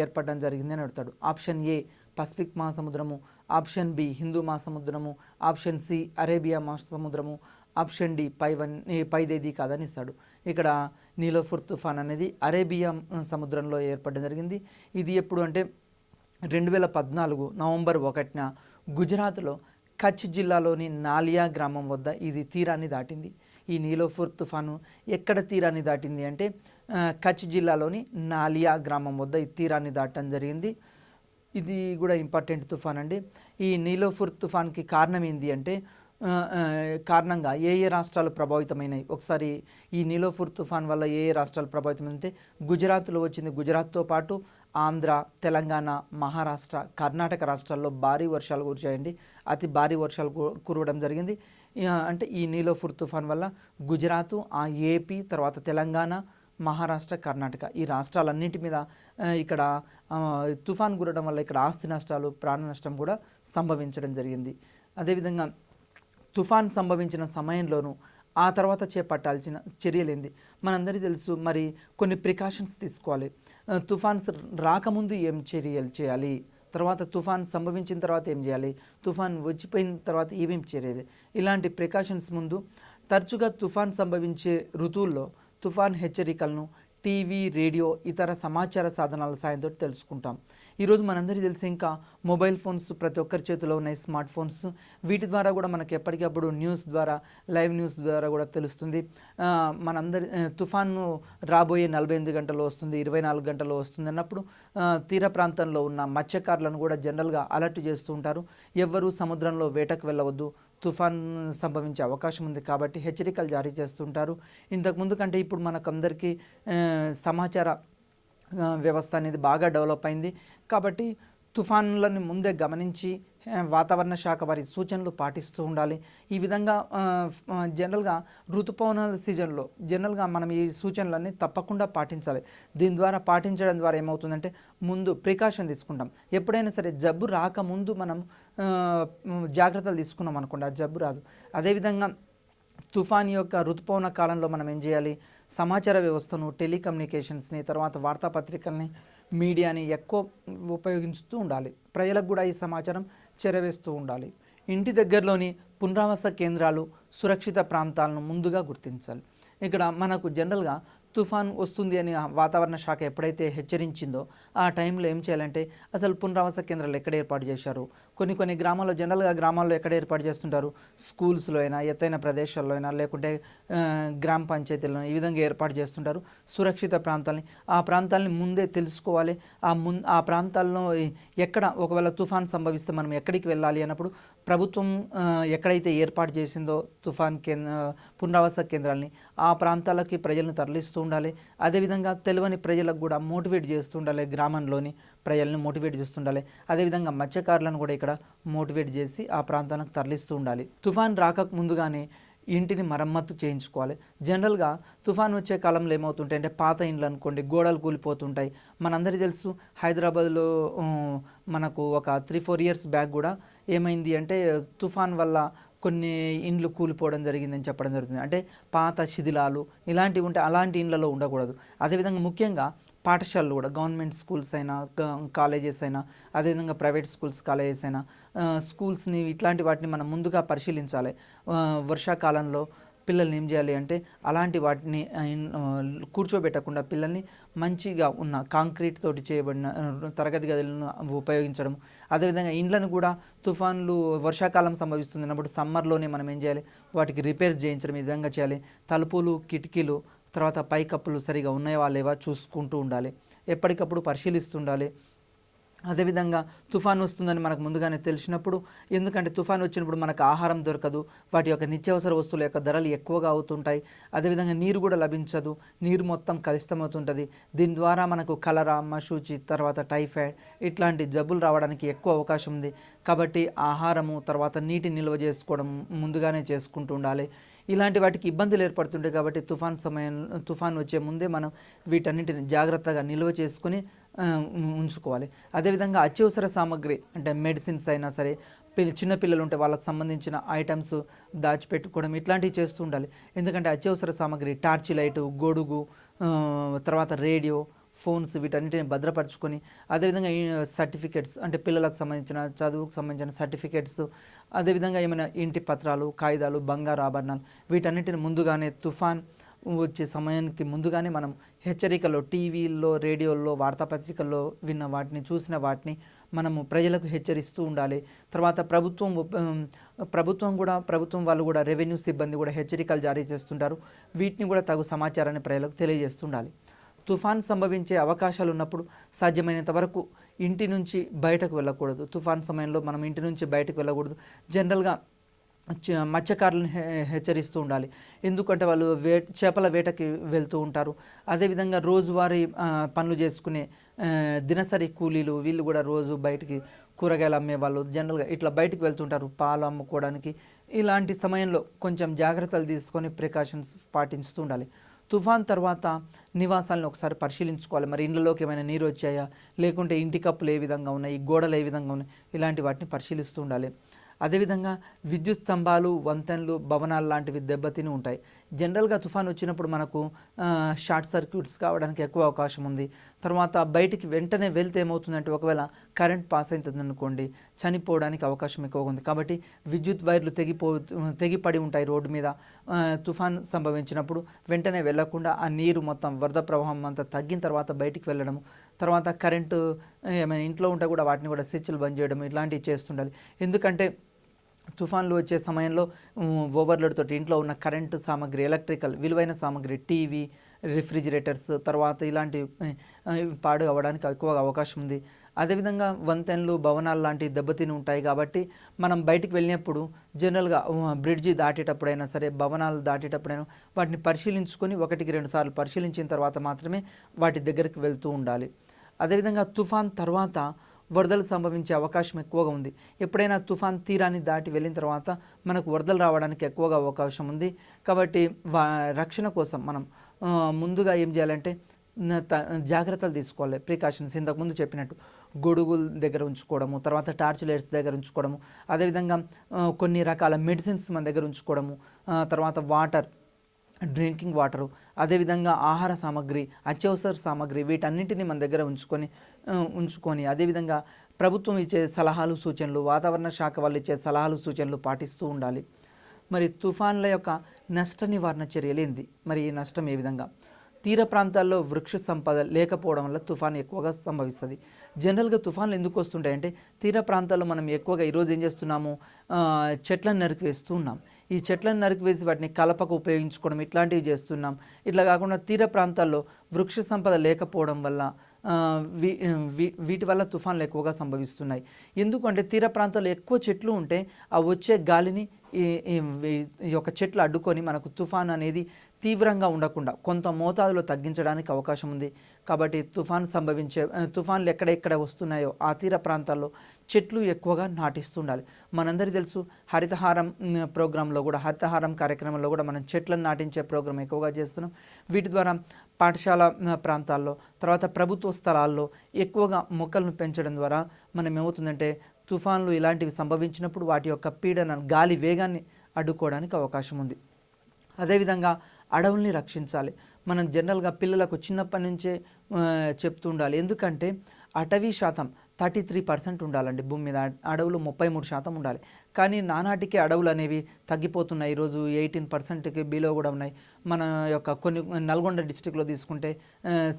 ఏర్పడడం జరిగింది అని అడుగుతాడు. ఆప్షన్ ఏ పసిఫిక్ మహాసముద్రము, ఆప్షన్ బి హిందూ మహాసముద్రము, ఆప్షన్ సి అరేబియా మహాసముద్రము, ఆప్షన్ డి పైదేది కాదని ఇస్తాడు. ఇక్కడ నీలోఫర్ తుఫాన్ అనేది అరేబియా సముద్రంలో ఏర్పడడం జరిగింది. ఇది ఎప్పుడు అంటే 2014 నవంబర్ 1న గుజరాత్లో కచ్ జిల్లాలోని నాలియా గ్రామం వద్ద ఇది తీరాన్ని దాటింది. ఈ నీలోఫర్ తుఫాను ఎక్కడ తీరాన్ని దాటింది అంటే కచ్ జిల్లాలోని నాలియా గ్రామం వద్ద ఈ తీరాన్ని దాటడం జరిగింది. ఇది కూడా ఇంపార్టెంట్ తుఫాన్ అండి. ఈ నీలోఫర్ తుఫాన్కి కారణం ఏంటి అంటే కారణంగా ఏ రాష్ట్రాలు ప్రభావితమైనాయి ఒకసారి ఈ నీలోఫర్ తుఫాన్ వల్ల ఏ రాష్ట్రాలు ప్రభావితమైందంటే గుజరాత్లో వచ్చింది. గుజరాత్తో పాటు ఆంధ్ర, తెలంగాణ, మహారాష్ట్ర, కర్ణాటక రాష్ట్రాల్లో భారీ వర్షాలు కురిచాయండి. అతి భారీ వర్షాలు కురవడం జరిగింది. అంటే ఈ నీలోఫర్ తుఫాన్ వల్ల గుజరాత్, ఏపీ, తర్వాత తెలంగాణ, మహారాష్ట్ర, కర్ణాటక ఈ రాష్ట్రాలన్నింటి మీద ఇక్కడ తుఫాన్ కురవడం వల్ల ఇక్కడ ఆస్తి నష్టాలు, ప్రాణ నష్టం కూడా సంభవించడం జరిగింది. అదేవిధంగా తుఫాన్ సంభవించిన సమయంలోనూ ఆ తర్వాత చేపట్టాల్సిన చర్యలేంది మనందరికీ తెలుసు. మరి కొన్ని ప్రికాషన్స్ తీసుకోవాలి. తుఫాన్స్ రాకముందు ఏం చర్యలు చేయాలి, తర్వాత తుఫాన్ సంభవించిన తర్వాత ఏం చేయాలి, తుఫాన్ వచ్చిపోయిన తర్వాత ఏమేమి చేయాలి, ఇలాంటి ప్రికాషన్స్ ముందు తరచుగా తుఫాన్ సంభవించే ఋతువుల్లో తుఫాన్ హెచ్చరికలను టీవీ, రేడియో, ఇతర సమాచార సాధనాల సాయంతో తెలుసుకుంటాం. ఈరోజు మనందరికీ తెలిసి ఇంకా మొబైల్ ఫోన్స్ ప్రతి ఒక్కరి చేతిలో ఉన్నాయి, స్మార్ట్ ఫోన్స్. వీటి ద్వారా కూడా మనకి ఎప్పటికప్పుడు న్యూస్ ద్వారా, లైవ్ న్యూస్ ద్వారా కూడా తెలుస్తుంది. మనందరి తుఫాను రాబోయే 48 గంటల్లో వస్తుంది, 24 గంటల్లో వస్తుంది అన్నప్పుడు తీర ప్రాంతంలో ఉన్న మత్స్యకారులను కూడా జనరల్గా అలర్ట్ చేస్తూ ఉంటారు. ఎవ్వరూ సముద్రంలో వేటకు వెళ్ళవద్దు, తుఫాన్ సంభవించే అవకాశం ఉంది కాబట్టి హెచ్చరికలు జారీ చేస్తుంటారు. ఇంతకుముందు కంటే ఇప్పుడు మనకందరికీ సమాచార వ్యవస్థ అనేది బాగా డెవలప్ అయింది కాబట్టి తుఫాన్లను ముందే గమనించి వాతావరణ శాఖ వారి సూచనలు పాటిస్తూ ఉండాలి. ఈ విధంగా జనరల్గా ఋతుపవనాల సీజన్లో జనరల్గా మనం ఈ సూచనలన్నీ తప్పకుండా పాటించాలి. దీని ద్వారా పాటించడం ద్వారా ఏమవుతుందంటే ముందు ప్రికాషన్ తీసుకుంటాం. ఎప్పుడైనా సరే జబ్బు రాకముందు మనం జాగ్రత్తలు తీసుకున్నాం అనుకోండి, ఆ జబ్బు రాదు. అదేవిధంగా తుఫాన్ యొక్క ఋతుపవన కాలంలో మనం ఏం చేయాలి, సమాచార వ్యవస్థను, టెలికమ్యూనికేషన్స్ని, తర్వాత వార్తాపత్రికల్ని, మీడియాని ఎక్కువ ఉపయోగిస్తూ ఉండాలి. ప్రజలకు కూడా ఈ సమాచారం చేరవేస్తూ ఉండాలి. ఇంటి దగ్గరలోని పునరావాస కేంద్రాలు, సురక్షిత ప్రాంతాలను ముందుగా గుర్తించాలి. ఇక్కడ మనకు జనరల్గా తుఫాన్ వస్తుంది అని వాతావరణ శాఖ ఎప్పుడైతే హెచ్చరించిందో ఆ టైంలో ఏం చేయాలంటే అసలు పునరావాస కేంద్రాలు ఎక్కడ ఏర్పాటు చేశారు, కొన్ని గ్రామాల్లో జనరల్గా గ్రామాల్లో ఎక్కడ ఏర్పాటు చేస్తుంటారు, స్కూల్స్లో అయినా, ఎత్తైన ప్రదేశాల్లో అయినా, లేకుంటే గ్రామ పంచాయతీల్లో ఈ విధంగా ఏర్పాటు చేస్తుంటారు సురక్షిత ప్రాంతాలని. ఆ ప్రాంతాలని ముందే తెలుసుకోవాలి. ఆ ప్రాంతాల్లో ఎక్కడ ఒకవేళ తుఫాన్ సంభవిస్తే మనం ఎక్కడికి వెళ్ళాలి అన్నప్పుడు ప్రభుత్వం ఎక్కడైతే ఏర్పాటు చేసిందో తుఫాన్ పునరావాస కేంద్రాలని ఆ ప్రాంతాలకి ప్రజలను తరలిస్తూ ఉండాలి. అదేవిధంగా తెలియని ప్రజలకు కూడా మోటివేట్ చేస్తూ ఉండాలి, గ్రామంలోని ప్రజలను మోటివేట్ చేస్తుండాలి. అదేవిధంగా మత్స్యకారులను కూడా ఇక్కడ మోటివేట్ చేసి ఆ ప్రాంతాలకు తరలిస్తూ ఉండాలి. తుఫాన్ రాక ముందుగానే ఇంటిని మరమ్మత్తు చేయించుకోవాలి. జనరల్గా తుఫాన్ వచ్చే కాలంలో ఏమవుతుంటాయి అంటే పాత ఇండ్లు అనుకోండి, గోడలు కూలిపోతుంటాయి. మనందరికీ తెలుసు హైదరాబాద్లో మనకు ఒక 3-4 ఇయర్స్ బ్యాక్ కూడా ఏమైంది అంటే తుఫాన్ వల్ల కొన్ని ఇండ్లు కూలిపోవడం జరిగిందని చెప్పడం జరుగుతుంది. అంటే పాత శిథిలాలు ఇలాంటివి ఉంటే అలాంటి ఇండ్లలో ఉండకూడదు. అదేవిధంగా ముఖ్యంగా పాఠశాలలు కూడా గవర్నమెంట్ స్కూల్స్ అయినా, కాలేజెస్ అయినా, అదేవిధంగా ప్రైవేట్ స్కూల్స్, కాలేజెస్ అయినా, స్కూల్స్ని ఇట్లాంటి వాటిని మనం ముందుగా పరిశీలించాలి. వర్షాకాలంలో పిల్లల్ని ఏం చేయాలి అంటే అలాంటి వాటిని కూర్చోబెట్టకుండా పిల్లల్ని మంచిగా ఉన్న కాంక్రీట్ తోటి చేయబడిన తరగతి గదులను ఉపయోగించడం. అదేవిధంగా ఇండ్లను కూడా తుఫాన్లు వర్షాకాలం సంభవిస్తున్నప్పుడు సమ్మర్లోనే మనం ఏం చేయాలి, వాటికి రిపేర్ చేయించడం ఈ విధంగా చేయాలి. తలుపులు, కిటికీలు, తర్వాత పైకప్పులు సరిగా ఉన్నాయా లేవా చూసుకుంటూ ఉండాలి, ఎప్పటికప్పుడు పరిశీలిస్తుండాలి. అదేవిధంగా తుఫాన్ వస్తుందని మనకు ముందుగానే తెలిసినప్పుడు, ఎందుకంటే తుఫాన్ వచ్చినప్పుడు మనకు ఆహారం దొరకదు, వాటి యొక్క నిత్యావసర వస్తువుల యొక్క ధరలు ఎక్కువగా అవుతుంటాయి. అదేవిధంగా నీరు కూడా లభించదు, నీరు మొత్తం కలుషితమవుతుంటుంది. దీని ద్వారా మనకు కలరా, మశూచి, తర్వాత టైఫాయిడ్ ఇట్లాంటి జబ్బులు రావడానికి ఎక్కువ అవకాశం ఉంది. కాబట్టి ఆహారము, తర్వాత నీటి నిల్వ చేసుకోవడం ముందుగానే చేసుకుంటూ ఉండాలి. ఇలాంటి వాటికి ఇబ్బందులు ఏర్పడుతుంటాయి. కాబట్టి తుఫాన్ వచ్చే ముందే మనం వీటన్నిటిని జాగ్రత్తగా నిల్వ చేసుకుని ఉంచుకోవాలి. అదేవిధంగా అత్యవసర సామాగ్రి అంటే మెడిసిన్స్ అయినా సరే, చిన్నపిల్లలు ఉంటే వాళ్ళకి సంబంధించిన ఐటమ్స్ దాచిపెట్టుకోవడం ఇట్లాంటివి చేస్తూ ఉండాలి. ఎందుకంటే అత్యవసర సామాగ్రి టార్చ్ లైటు, గొడుగు, తర్వాత రేడియో, ఫోన్స్ వీటన్నిటిని భద్రపరచుకొని, అదేవిధంగా సర్టిఫికెట్స్ అంటే పిల్లలకు సంబంధించిన చదువుకు సంబంధించిన సర్టిఫికెట్స్, అదేవిధంగా ఏమైనా ఇంటి పత్రాలు, కాగితాలు, బంగారు ఆభరణాలు వీటన్నిటిని ముందుగానే తుఫాన్ వచ్చే సమయానికి ముందుగానే మనం హెచ్చరికలో, టీవీల్లో, రేడియోల్లో, వార్తాపత్రికల్లో విన్న వాటిని, చూసిన వాటిని మనము ప్రజలకు హెచ్చరిస్తూ ఉండాలి. తర్వాత ప్రభుత్వం వాళ్ళు కూడా రెవెన్యూ సిబ్బంది కూడా హెచ్చరికలు జారీ చేస్తుంటారు. వీటిని కూడా తగు సమాచారాన్ని ప్రజలకు తెలియజేస్తుండాలి. తుఫాన్ సంభవించే అవకాశాలు ఉన్నప్పుడు సాధ్యమైనంత వరకు ఇంటి నుంచి బయటకు వెళ్ళకూడదు. తుఫాన్ సమయంలో మనం ఇంటి నుంచి బయటకు వెళ్ళకూడదు. జనరల్గా మత్స్యకారులను హెచ్చరిస్తూ ఉండాలి. ఎందుకంటే వాళ్ళు చేపల వేటకి వెళ్తూ ఉంటారు. అదేవిధంగా రోజువారీ పనులు చేసుకునే దినసరి కూలీలు వీళ్ళు కూడా రోజు బయటికి కూరగాయలు అమ్మే వాళ్ళు జనరల్గా ఇట్లా బయటికి వెళ్తుంటారు పాలు అమ్ముకోవడానికి. ఇలాంటి సమయంలో కొంచెం జాగ్రత్తలు తీసుకొని ప్రికాషన్స్ పాటిస్తూ ఉండాలి. తుఫాన్ తర్వాత నివాసాలను ఒకసారి పరిశీలించుకోవాలి. మరి ఇండ్లలోకి ఏమైనా నీరు వచ్చాయా, లేకుంటే ఇంటి కప్పులు ఏ విధంగా ఉన్నాయి, గోడలు ఏ విధంగా ఉన్నాయి, ఇలాంటి వాటిని పరిశీలిస్తూ ఉండాలి. అదేవిధంగా విద్యుత్ స్తంభాలు, వంతెనలు, భవనాలు లాంటివి దెబ్బతిని ఉంటాయి. జనరల్గా తుఫాన్ వచ్చినప్పుడు మనకు షార్ట్ సర్క్యూట్స్ కావడానికి ఎక్కువ అవకాశం ఉంది. తర్వాత బయటికి వెంటనే వెళ్తే ఏమవుతుందంటే ఒకవేళ కరెంట్ పాస్ అవుతుంది అనుకోండి, చనిపోవడానికి అవకాశం ఎక్కువగా ఉంది. కాబట్టి విద్యుత్ వైర్లు తెగిపడి ఉంటాయి రోడ్డు మీద. తుఫాన్ సంభవించినప్పుడు వెంటనే వెళ్లకుండా ఆ నీరు మొత్తం వరద ప్రవాహం అంతా తగ్గిన తర్వాత బయటికి వెళ్ళడము, తర్వాత కరెంటు ఏమైనా ఇంట్లో ఉంటే కూడా వాటిని కూడా స్విచ్లు బంద్ చేయడం ఇట్లాంటివి చేస్తుండాలి. ఎందుకంటే తుఫాన్లు వచ్చే సమయంలో ఓవర్లోడ్ తోటి ఇంట్లో ఉన్న కరెంటు సామాగ్రి, ఎలక్ట్రికల్ విలువైన సామాగ్రి, టీవీ, రిఫ్రిజిరేటర్స్ తర్వాత ఇలాంటివి పాడు అవ్వడానికి ఎక్కువగా అవకాశం ఉంది. అదేవిధంగా వంతెనలు, భవనాలు లాంటివి దెబ్బతిని ఉంటాయి. కాబట్టి మనం బయటికి వెళ్ళినప్పుడు జనరల్గా బ్రిడ్జి దాటేటప్పుడైనా సరే, భవనాలు దాటేటప్పుడైనా వాటిని పరిశీలించుకొని 1-2 సార్లు పరిశీలించిన తర్వాత మాత్రమే వాటి దగ్గరికి వెళ్తూ ఉండాలి. అదేవిధంగా తుఫాన్ తర్వాత వరదలు సంభవించే అవకాశం ఎక్కువగా ఉంది. ఎప్పుడైనా తుఫాన్ తీరాన్ని దాటి వెళ్ళిన తర్వాత మనకు వరదలు రావడానికి ఎక్కువగా అవకాశం ఉంది. కాబట్టి రక్షణ కోసం మనం ముందుగా ఏం చేయాలంటే జాగ్రత్తలు తీసుకోవాలి, ప్రికాషన్స్ ఇంతకుముందు చెప్పినట్టు. గొడుగుల దగ్గర ఉంచుకోవడము, తర్వాత టార్చ్ లైట్స్ దగ్గర ఉంచుకోవడము, అదేవిధంగా కొన్ని రకాల మెడిసిన్స్ మన దగ్గర ఉంచుకోవడము, తర్వాత వాటర్, డ్రింకింగ్ వాటరు, అదేవిధంగా ఆహార సామాగ్రి, అత్యవసర సామాగ్రి, వీటన్నింటినీ మన దగ్గర ఉంచుకొని అదేవిధంగా ప్రభుత్వం ఇచ్చే సలహాలు సూచనలు, వాతావరణ శాఖ వాళ్ళు ఇచ్చే సలహాలు సూచనలు పాటిస్తూ ఉండాలి. మరి తుఫాన్ల యొక్క నష్ట నివారణ చర్యలు ఏంది? మరి ఈ నష్టం ఏ విధంగా? తీర ప్రాంతాల్లో వృక్ష సంపద లేకపోవడం వల్ల తుఫాన్ ఎక్కువగా సంభవిస్తుంది. జనరల్గా తుఫాన్లు ఎందుకు వస్తుంటాయంటే తీర ప్రాంతాల్లో మనం ఎక్కువగా ఈరోజు ఏం చేస్తున్నాము, చెట్లను నరికివేస్తూ ఉన్నాం. ఈ చెట్లను నరికివేసి వాటిని కలపకు ఉపయోగించుకోవడం ఇట్లాంటివి చేస్తున్నాం. ఇట్లా కాకుండా తీర ప్రాంతాల్లో వృక్ష సంపద లేకపోవడం వల్ల వీటి వల్ల తుఫాన్లు ఎక్కువగా సంభవిస్తున్నాయి. ఎందుకంటే తీర ప్రాంతాల్లో ఎక్కువ చెట్లు ఉంటే ఆ వచ్చే గాలిని ఈ యొక్క చెట్లు అడ్డుకొని మనకు తుఫాన్ అనేది తీవ్రంగా ఉండకుండా కొంత మోతాదులో తగ్గించడానికి అవకాశం ఉంది. కాబట్టి తుఫాన్లు ఎక్కడెక్కడ వస్తున్నాయో ఆ తీర ప్రాంతాల్లో చెట్లు ఎక్కువగా నాటిస్తుండాలి. మనందరికీ తెలుసు హరితహారం ప్రోగ్రాంలో కూడా, హరితహారం కార్యక్రమంలో కూడా మనం చెట్లను నాటించే ప్రోగ్రాం ఎక్కువగా చేస్తున్నాం. వీటి ద్వారా పాఠశాల ప్రాంతాల్లో, తర్వాత ప్రభుత్వ స్థలాల్లో ఎక్కువగా మొక్కలను పెంచడం ద్వారా మనం ఏమవుతుందంటే తుఫాన్లు ఇలాంటివి సంభవించినప్పుడు వాటి యొక్క పీడన గాలి వేగాన్ని అడ్డుకోవడానికి అవకాశం ఉంది. అదేవిధంగా అడవుల్ని రక్షించాలి. మనం జనరల్గా పిల్లలకు చిన్నప్పటి నుంచే చెప్తూ ఉండాలి. ఎందుకంటే అటవీ శాతం 33% ఉండాలండి భూమి మీద, అడవులు 33% ఉండాలి. కానీ నానాటికి అడవులు అనేవి తగ్గిపోతున్నాయి. ఈరోజు 18%కి బిలో కూడా ఉన్నాయి. మన యొక్క కొన్ని నల్గొండ డిస్టిక్లో తీసుకుంటే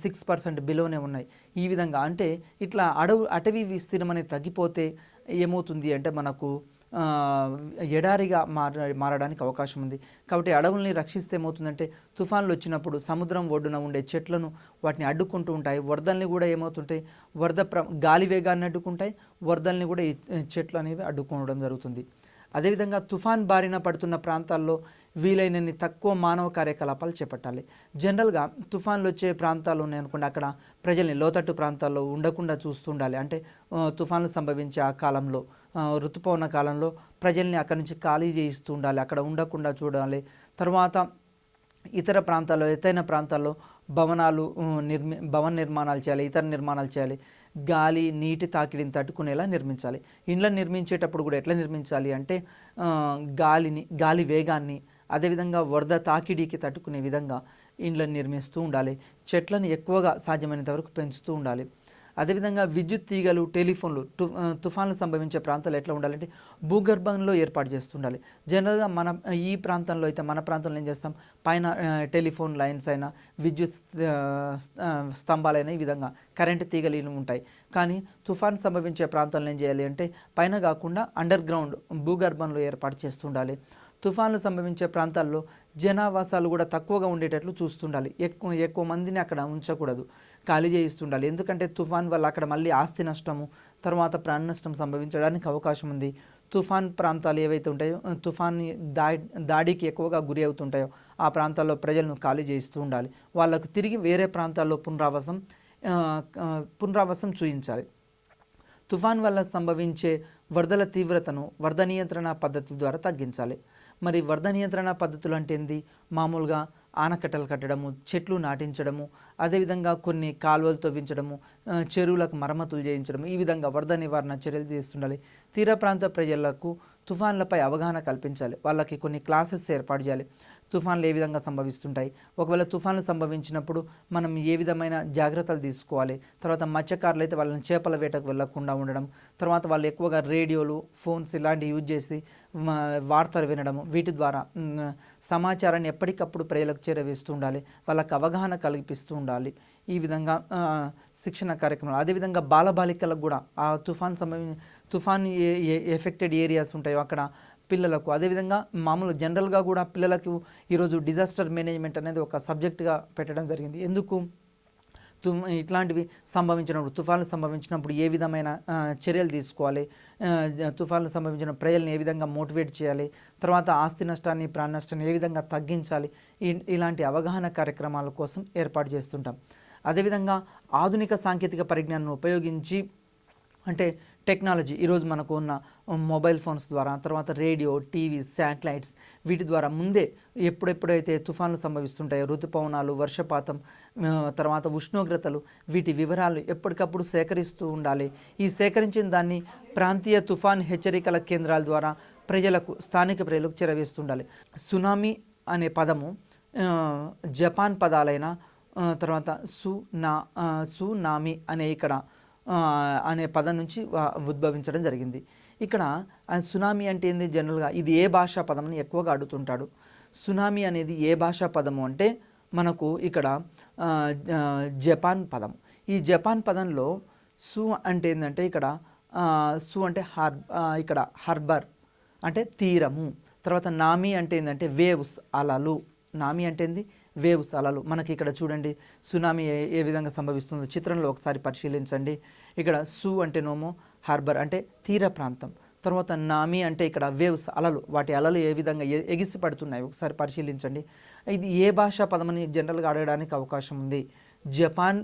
6% బిలోనే ఉన్నాయి. ఈ విధంగా అంటే ఇట్లా అటవీ విస్తీర్ణం అనేది తగ్గిపోతే ఏమవుతుంది అంటే మనకు ఎడారిగా మారడానికి అవకాశం ఉంది. కాబట్టి అడవుల్ని రక్షిస్తే ఏమవుతుందంటే తుఫాన్లు వచ్చినప్పుడు సముద్రం ఒడ్డున ఉండే చెట్లను వాటిని అడ్డుకుంటూ ఉంటాయి. వరదల్ని కూడా ఏమవుతుంటాయి, గాలి వేగాన్ని అడ్డుకుంటాయి, వరదల్ని కూడా ఈ చెట్లు అనేవి అడ్డుకోవడం జరుగుతుంది. అదేవిధంగా తుఫాన్ బారిన పడుతున్న ప్రాంతాల్లో వీలైనన్ని తక్కువ మానవ కార్యకలాపాలు చేపట్టాలి. జనరల్గా తుఫాన్లు వచ్చే ప్రాంతాలు ఉన్నాయనుకోండి, అక్కడ ప్రజల్ని లోతట్టు ప్రాంతాల్లో ఉండకుండా చూస్తుండాలి. అంటే తుఫాన్లు సంభవించే ఆ కాలంలో, ఋతుపవన కాలంలో ప్రజల్ని అక్కడి నుంచి ఖాళీ చేయిస్తూ ఉండాలి, అక్కడ ఉండకుండా చూడాలి. తర్వాత ఇతర ప్రాంతాల్లో, ఎత్తైన ప్రాంతాల్లో భవన నిర్మాణాలు చేయాలి, ఇతర నిర్మాణాలు చేయాలి. గాలి నీటి తాకిడిని తట్టుకునేలా నిర్మించాలి. ఇండ్లను నిర్మించేటప్పుడు కూడా ఎట్లా నిర్మించాలి అంటే గాలి వేగాన్ని, అదేవిధంగా వరద తాకిడికి తట్టుకునే విధంగా ఇండ్లను నిర్మిస్తూ ఉండాలి. చెట్లను ఎక్కువగా సాధ్యమైనంత వరకు పెంచుతూ ఉండాలి. అదేవిధంగా విద్యుత్ తీగలు, టెలిఫోన్లు తుఫాన్లు సంభవించే ప్రాంతాలు ఎట్లా ఉండాలంటే భూగర్భంలో ఏర్పాటు చేస్తుండాలి. జనరల్గా ఈ ప్రాంతంలో అయితే మన ప్రాంతంలో ఏం చేస్తాం, పైన టెలిఫోన్ లైన్స్ అయినా, విద్యుత్ స్తంభాలైనా, ఈ విధంగా కరెంటు తీగలు ఉంటాయి. కానీ తుఫాన్ సంభవించే ప్రాంతాలను ఏం చేయాలి అంటే పైన కాకుండా అండర్ గ్రౌండ్ భూగర్భంలో ఏర్పాటు చేస్తుండాలి. తుఫాన్లు సంభవించే ప్రాంతాల్లో జనావాసాలు కూడా తక్కువగా ఉండేటట్లు చూస్తుండాలి. ఎక్కువ మందిని అక్కడ ఉంచకూడదు, ఖాళీ చేయిస్తుండాలి. ఎందుకంటే తుఫాన్ వల్ల అక్కడ మళ్ళీ ఆస్తి నష్టము, తర్వాత ప్రాణ నష్టం సంభవించడానికి అవకాశం ఉంది. తుఫాన్ ప్రాంతాలు ఏవైతే ఉంటాయో, తుఫాన్ దాడికి ఎక్కువగా గురి అవుతుంటాయో ఆ ప్రాంతాల్లో ప్రజలను ఖాళీ చేయిస్తూ ఉండాలి. వాళ్ళకు తిరిగి వేరే ప్రాంతాల్లో పునరావాసం చూయించాలి. తుఫాన్ వల్ల సంభవించే వరదల తీవ్రతను వరద నియంత్రణ పద్ధతుల ద్వారా తగ్గించాలి. మరి వరద నియంత్రణ పద్ధతులు అంటే ఏంది? మామూలుగా ఆనకట్టలు కట్టడము, చెట్లు నాటించడము, అదేవిధంగా కొన్ని కాలువలు తవ్వించడము, చెరువులకు మరమ్మతులు చేయించడము, ఈ విధంగా వరద నివారణ చర్యలు చేస్తుండాలి. తీర ప్రాంత ప్రజలకు తుఫాన్లపై అవగాహన కల్పించాలి. వాళ్ళకి కొన్ని క్లాసెస్ ఏర్పాటు చేయాలి. తుఫాన్లు ఏ విధంగా సంభవిస్తుంటాయి, ఒకవేళ తుఫాన్లు సంభవించినప్పుడు మనం ఏ విధమైన జాగ్రత్తలు తీసుకోవాలి. తర్వాత మత్స్యకారులు అయితే వాళ్ళని చేపల వేటకు వెళ్లకుండా ఉండడం, తర్వాత వాళ్ళు ఎక్కువగా రేడియోలు, ఫోన్స్ ఇలాంటివి యూజ్ చేసి వార్తలు వినడము, వీటి ద్వారా సమాచారాన్ని ఎప్పటికప్పుడు ప్రజలకు చేరవేస్తూ ఉండాలి, వాళ్ళకు అవగాహన కల్పిస్తూ ఉండాలి. ఈ విధంగా శిక్షణ కార్యక్రమాలు. అదేవిధంగా బాలబాలికలకు కూడా ఆ తుఫాన్ ఎఫెక్టెడ్ ఏరియాస్ ఉంటాయో అక్కడ పిల్లలకు, అదేవిధంగా మామూలు జనరల్గా కూడా పిల్లలకు ఈరోజు డిజాస్టర్ మేనేజ్మెంట్ అనేది ఒక సబ్జెక్టుగా పెట్టడం జరిగింది. ఎందుకు? ఇట్లాంటివి సంభవించినప్పుడు, తుఫాన్లు సంభవించినప్పుడు ఏ విధమైన చర్యలు తీసుకోవాలి, తుఫాన్లు సంభవించిన ప్రజల్ని ఏ విధంగా మోటివేట్ చేయాలి, తర్వాత ఆస్తి నష్టాన్ని, ప్రాణ నష్టాన్ని ఏ విధంగా తగ్గించాలి, ఇలాంటి అవగాహన కార్యక్రమాల కోసం ఏర్పాటు చేస్తుంటాం. అదేవిధంగా ఆధునిక సాంకేతిక పరిజ్ఞానాన్ని ఉపయోగించి, అంటే టెక్నాలజీ, ఈరోజు మనకు ఉన్న మొబైల్ ఫోన్స్ ద్వారా, తర్వాత రేడియో, టీవీ, శాటిలైట్స్ వీటి ద్వారా ముందే ఎప్పుడెప్పుడైతే తుఫాన్లు సంభవిస్తుంటాయో, ఋతుపవనాలు, వర్షపాతం, తర్వాత ఉష్ణోగ్రతలు, వీటి వివరాలు ఎప్పటికప్పుడు సేకరిస్తూ ఉండాలి. ఈ సేకరించిన దాన్ని ప్రాంతీయ తుఫాన్ హెచ్చరికల కేంద్రాల ద్వారా స్థానిక ప్రజలకు చేరవేస్తుండాలి. సునామీ అనే పదము జపాన్ పదాలైన తర్వాత సునామీ అనే పదం నుంచి ఉద్భవించడం జరిగింది. ఇక్కడ సునామీ అంటే ఏంది, జనరల్గా ఇది ఏ భాషా పదం అని ఎక్కువగా అడుగుతుంటాడు. సునామీ అనేది ఏ భాషా పదము అంటే మనకు ఇక్కడ జపాన్ పదం. ఈ జపాన్ పదంలో సు అంటే ఏంటంటే ఇక్కడ సు అంటే ఇక్కడ హార్బర్ అంటే తీరము, తర్వాత నామీ అంటే ఏంటంటే వేవ్స్ అలలు. నామీ అంటే ఏంది, వేవ్స్ అలలు. మనకి ఇక్కడ చూడండి సునామీ ఏ విధంగా సంభవిస్తుందో చిత్రంలో ఒకసారి పరిశీలించండి. ఇక్కడ సు అంటే నోమో హార్బర్ అంటే తీర ప్రాంతం, తర్వాత నామీ అంటే ఇక్కడ వేవ్స్ అలలు, వాటి అలలు ఏ విధంగా ఎగిసి పడుతున్నాయి ఒకసారి పరిశీలించండి. ఇది ఏ భాషా పదమని జనరల్గా అడగడానికి అవకాశం ఉంది. జపాన్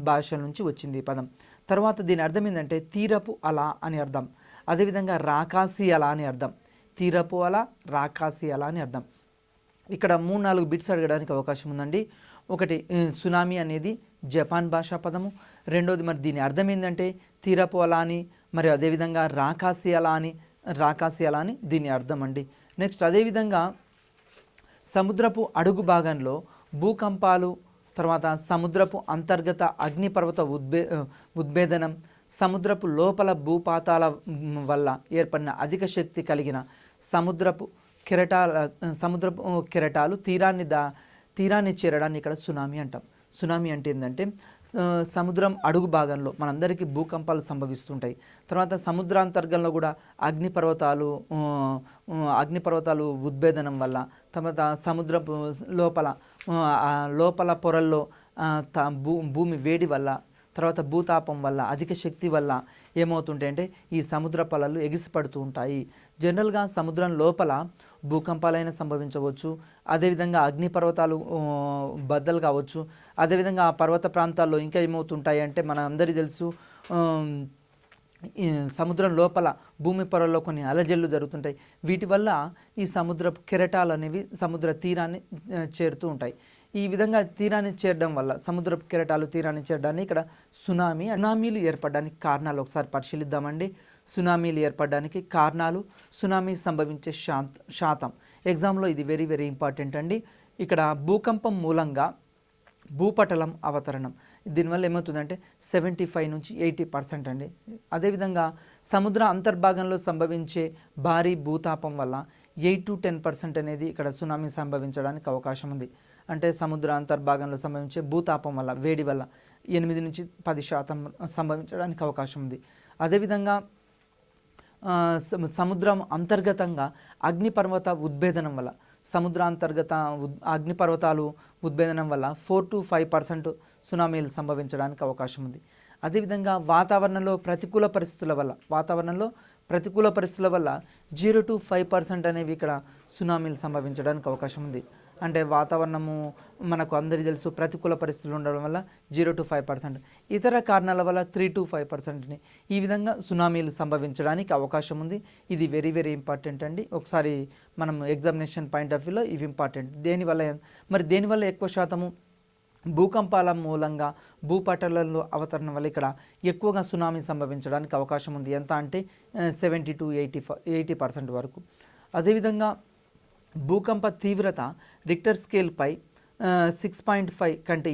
భాష నుంచి వచ్చింది ఈ పదం. తర్వాత దీని అర్థం ఏంటంటే తీరపు అల అని అర్థం, అదేవిధంగా రాకాసి అల అని అర్థం. తీరపు అల, రాకాసి అల అని అర్థం. ఇక్కడ 3-4 బిట్స్ అడగడానికి అవకాశం ఉందండి. ఒకటి సునామీ అనేది జపాన్ భాషా పదము, రెండోది మరి దీని అర్థం ఏంటంటే తీరపు అల అని, మరియు అదేవిధంగా రాకాసి అల అని దీని అర్థం అండి. నెక్స్ట్ అదేవిధంగా సముద్రపు అడుగు భాగంలో భూకంపాలు, తర్వాత సముద్రపు అంతర్గత అగ్నిపర్వత ఉద్భేదనం, సముద్రపు లోపల భూపాతాల వల్ల ఏర్పడిన అధిక శక్తి కలిగిన సముద్రపు కెరటాలు తీరాన్ని చేరడాన్ని ఇక్కడ సునామీ అంటాం. సునామీ అంటే ఏంటంటే సముద్రం అడుగు భాగంలో మనందరికీ భూకంపాలు సంభవిస్తుంటాయి. తర్వాత సముద్రాంతర్గంలో కూడా అగ్నిపర్వతాలు ఉద్భేదనం వల్ల, తర్వాత సముద్రపు లోపల పొరల్లో భూమి వేడి వల్ల, తర్వాత భూతాపం వల్ల, అధిక శక్తి వల్ల ఏమవుతుంటాయంటే ఈ సముద్ర పొలాలు ఎగిసిపడుతూ ఉంటాయి. జనరల్గా సముద్రం లోపల భూకంపాలైనా సంభవించవచ్చు, అదేవిధంగా అగ్నిపర్వతాలు బద్దలు కావచ్చు, అదేవిధంగా ఆ పర్వత ప్రాంతాల్లో ఇంకా ఏమవుతుంటాయి అంటే మన అందరికీ తెలుసు సముద్రం లోపల భూమి పొరల్లో కొన్ని అలజడులు జరుగుతుంటాయి. వీటి వల్ల ఈ సముద్రపు కెరటాలు అనేవి సముద్ర తీరాన్ని చేరుతూ ఉంటాయి. ఈ విధంగా తీరాన్ని చేరడం వల్ల సముద్రపు కెరటాలు తీరాన్ని చేరడాన్ని ఇక్కడ సునామీలు ఏర్పడడానికి కారణాలు ఒకసారి పరిశీలిద్దామండి. సునామీలు ఏర్పడడానికి కారణాలు, సునామీ సంభవించే శాతం. ఎగ్జామ్లో ఇది వెరీ వెరీ ఇంపార్టెంట్ అండి. ఇక్కడ భూకంపం మూలంగా భూపటలం అవతరణం, దీనివల్ల ఏమవుతుందంటే 75 నుంచి 80% అండి. అదేవిధంగా సముద్ర అంతర్భాగంలో సంభవించే భారీ భూతాపం వల్ల 8 to 10% అనేది ఇక్కడ సునామీ సంభవించడానికి అవకాశం ఉంది. అంటే సముద్ర అంతర్భాగంలో సంభవించే భూతాపం వల్ల, వేడి వల్ల 8 నుంచి 10% సంభవించడానికి అవకాశం ఉంది. అదేవిధంగా సముద్రం అంతర్గతంగా అగ్నిపర్వత ఉద్భేదనం వల్ల, సముద్రాంతర్గత అగ్నిపర్వతాలు ఉద్భేదనం వల్ల 4 to 5% సునామీలు సంభవించడానికి అవకాశం ఉంది. అదేవిధంగా వాతావరణంలో ప్రతికూల పరిస్థితుల వల్ల 0 to 5% అనేవి ఇక్కడ సునామీలు సంభవించడానికి అవకాశం ఉంది. అంటే వాతావరణము మనకు అందరికీ తెలుసు ప్రతికూల పరిస్థితులు ఉండడం వల్ల 0 to 5%, ఇతర కారణాల వల్ల 3 to 5%ని ఈ విధంగా సునామీలు సంభవించడానికి అవకాశం ఉంది. ఇది వెరీ వెరీ ఇంపార్టెంట్ అండి. ఒకసారి మనం ఎగ్జామినేషన్ పాయింట్ ఆఫ్ వ్యూలో ఇవి ఇంపార్టెంట్. దేనివల్ల ఎక్కువ శాతము భూకంపాల మూలంగా భూపటలంలో అవతరణ వల్ల ఇక్కడ ఎక్కువగా సునామీ సంభవించడానికి అవకాశం ఉంది. ఎంత అంటే 70 to 80% వరకు. అదేవిధంగా భూకంప తీవ్రత రిక్టర్ స్కేల్పై 6.5 కంటే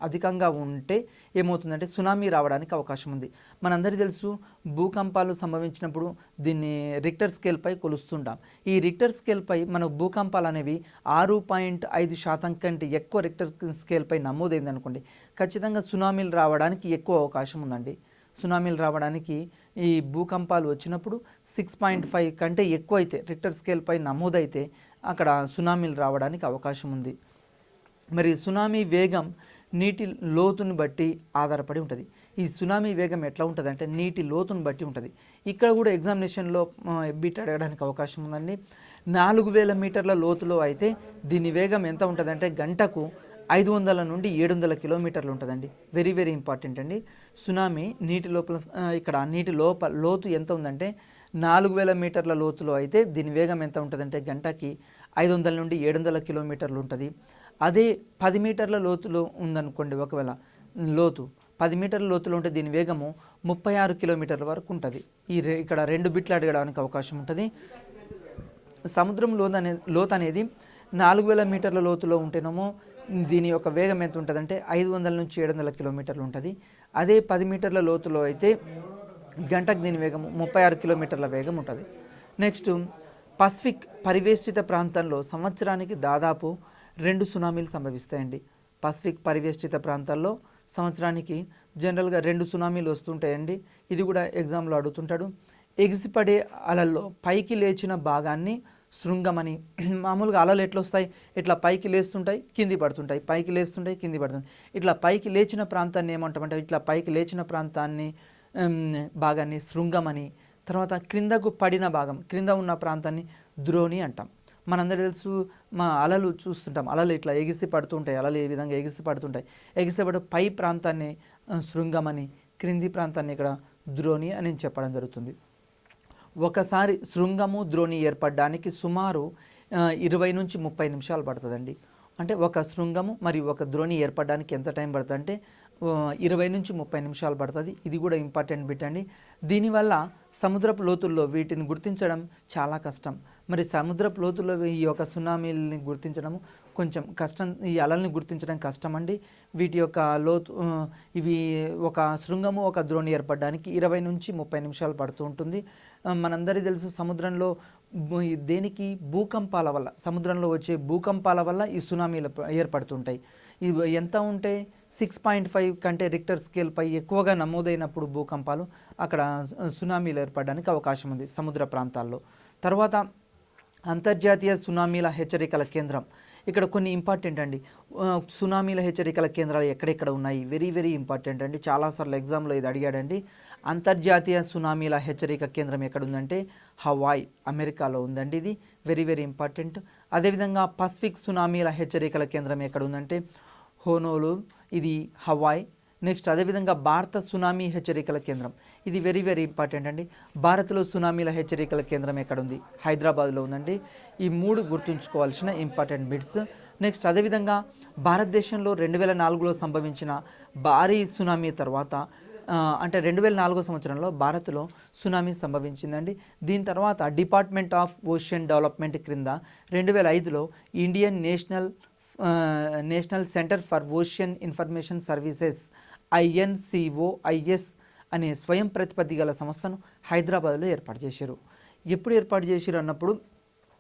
అధికంగా ఉంటే ఏమవుతుందంటే సునామీ రావడానికి అవకాశం ఉంది. మనందరికీ తెలుసు భూకంపాలు సంభవించినప్పుడు దీన్ని రిక్టర్ స్కేల్పై కొలుస్తుంటాం. ఈ రిక్టర్ స్కేల్పై మన భూకంపాలు అనేవి 6.5% కంటే ఎక్కువ రిక్టర్ స్కేల్పై నమోదైంది అనుకోండి, ఖచ్చితంగా సునామీలు రావడానికి ఎక్కువ అవకాశం ఉందండి. సునామీలు రావడానికి ఈ భూకంపాలు వచ్చినప్పుడు 6.5 కంటే ఎక్కువ అయితే రిక్టర్ స్కేల్పై నమోదైతే అక్కడ సునామీలు రావడానికి అవకాశం ఉంది. మరి సునామీ వేగం నీటి లోతుని బట్టి ఆధారపడి ఉంటుంది. ఈ సునామీ వేగం ఎట్లా ఉంటుంది అంటే నీటి లోతుని బట్టి ఉంటుంది. ఇక్కడ కూడా ఎగ్జామినేషన్లో బిట్ అడగడానికి అవకాశం ఉందండి. 4000 మీటర్ల లోతులో అయితే దీని వేగం ఎంత ఉంటుంది అంటే గంటకు 500 నుండి 700 కిలోమీటర్లు ఉంటుందండి. వెరీ వెరీ ఇంపార్టెంట్ అండి. సునామీ నీటి లోపల ఇక్కడ నీటి లోతు ఎంత ఉందంటే 4000 మీటర్ల లోతులో అయితే దీని వేగం ఎంత ఉంటుందంటే గంటకి 500 నుండి 700 కిలోమీటర్లు ఉంటుంది. అదే 10 మీటర్ల లోతులో ఉందనుకోండి, ఒకవేళ లోతు 10 మీటర్ల లోతులో ఉంటే దీని వేగము 36 కిలోమీటర్ల వరకు ఉంటుంది. ఇక్కడ 2 బిట్లు అడగడానికి అవకాశం ఉంటుంది. సముద్రం లోతు అనేది 4000 మీటర్ల లోతులో ఉంటేనేమో దీని యొక్క వేగం ఎంత ఉంటుందంటే 500 నుంచి 700 కిలోమీటర్లు ఉంటుంది. అదే 10 మీటర్ల లోతులో అయితే గంటకు దీని వేగం 36 కిలోమీటర్ల వేగం ఉంటుంది. నెక్స్ట్, పసిఫిక్ పరివేష్టిత ప్రాంతంలో సంవత్సరానికి దాదాపు 2 సునామీలు సంభవిస్తాయండి. పసిఫిక్ పరివేష్టిత ప్రాంతాల్లో సంవత్సరానికి జనరల్గా 2 సునామీలు వస్తుంటాయండి. ఇది కూడా ఎగ్జామ్లో అడుగుతుంటాడు. ఎగిసిపడే అలల్లో పైకి లేచిన భాగాన్ని శృంగమని. మామూలుగా అలలు ఎట్లా వస్తాయి, ఇట్లా పైకి లేస్తుంటాయి కింది పడుతుంటాయి, పైకి లేస్తుంటాయి కింది పడుతుంటాయి. ఇట్లా పైకి లేచిన ప్రాంతాన్ని ఏమంటామంటే, ఇట్లా పైకి లేచిన ప్రాంతాన్ని భాగాన్ని శృంగమని, తర్వాత క్రిందకు పడిన భాగం, క్రింద ఉన్న ప్రాంతాన్ని ద్రోణి అంటాం. మనందరూ తెలుసు, మా అలలు చూస్తుంటాం, అలలు ఇట్లా ఎగిసి పడుతుంటాయి, అలలు ఏ విధంగా ఎగిసి పడుతుంటాయి. ఎగిసిపడే పై ప్రాంతాన్ని శృంగమని, క్రింది ప్రాంతాన్ని ఇక్కడ ద్రోణి అని చెప్పడం జరుగుతుంది. ఒకసారి శృంగము ద్రోణి ఏర్పడడానికి సుమారు 20 నుంచి 30 నిమిషాలు పడుతుందండి. అంటే ఒక శృంగము మరియు ఒక ద్రోణి ఏర్పడడానికి ఎంత టైం పడుతుంది అంటే 20 నుంచి 30 నిమిషాలు పడుతుంది. ఇది కూడా ఇంపార్టెంట్ బిట్ అండి. దీనివల్ల సముద్రపు లోతుల్లో వీటిని గుర్తించడం చాలా కష్టం. మరి సముద్రపు లోతుల్లో ఈ యొక్క సునామీలని గుర్తించడం కొంచెం కష్టం, ఈ అలల్ని గుర్తించడం కష్టం అండి. వీటి యొక్క లోతు ఇవి ఒక శృంగము ఒక ద్రోణి ఏర్పడడానికి 20 నుంచి 30 నిమిషాలు పడుతూ ఉంటుంది. మనందరికీ తెలుసు, సముద్రంలో దేనికి భూకంపాల వల్ల, సముద్రంలో వచ్చే భూకంపాల వల్ల ఈ సునామీలు ఏర్పడుతుంటాయి. ఇవి ఎంత ఉంటే 6.5 కంటే రిక్టర్ స్కేల్పై ఎక్కువగా నమోదైనప్పుడు భూకంపాలు అక్కడ సునామీలు ఏర్పడడానికి అవకాశం ఉంది సముద్ర ప్రాంతాల్లో. తర్వాత అంతర్జాతీయ సునామీల హెచ్చరికల కేంద్రం. ఇక్కడ కొన్ని ఇంపార్టెంట్ అండి. సునామీల హెచ్చరికల కేంద్రాలు ఎక్కడెక్కడ ఉన్నాయి, వెరీ వెరీ ఇంపార్టెంట్ అండి. చాలాసార్లు ఎగ్జామ్లో ఇది అడిగాడండి. అంతర్జాతీయ సునామీల హెచ్చరిక కేంద్రం ఎక్కడుందంటే హవాయ్, అమెరికాలో ఉందండి. ఇది వెరీ వెరీ ఇంపార్టెంట్. అదేవిధంగా పసిఫిక్ సునామీల హెచ్చరికల కేంద్రం ఎక్కడుందంటే హోనోలు, ఇది హవాయ్. నెక్స్ట్ అదేవిధంగా భారత సునామీ హెచ్చరికల కేంద్రం, ఇది వెరీ వెరీ ఇంపార్టెంట్ అండి. భారత్లో సునామీల హెచ్చరికల కేంద్రం ఎక్కడుంది, హైదరాబాద్లో ఉందండి. ఈ 3 గుర్తుంచుకోవాల్సిన ఇంపార్టెంట్ బిట్స్. నెక్స్ట్ అదేవిధంగా భారతదేశంలో 2004లో సంభవించిన భారీ సునామీ తర్వాత, అంటే 2004 సంవత్సరంలో భారత్లో సునామీ సంభవించిందండి. దీని తర్వాత డిపార్ట్మెంట్ ఆఫ్ ఓషన్ డెవలప్మెంట్ క్రింద 2005లో Indian National Centre for Ocean Information Services INCOIS అనే స్వయం ప్రతిపత్తి గల సంస్థను హైదరాబాద్లో ఏర్పాటు చేశారు. ఎప్పుడు ఏర్పాటు చేశారు అన్నప్పుడు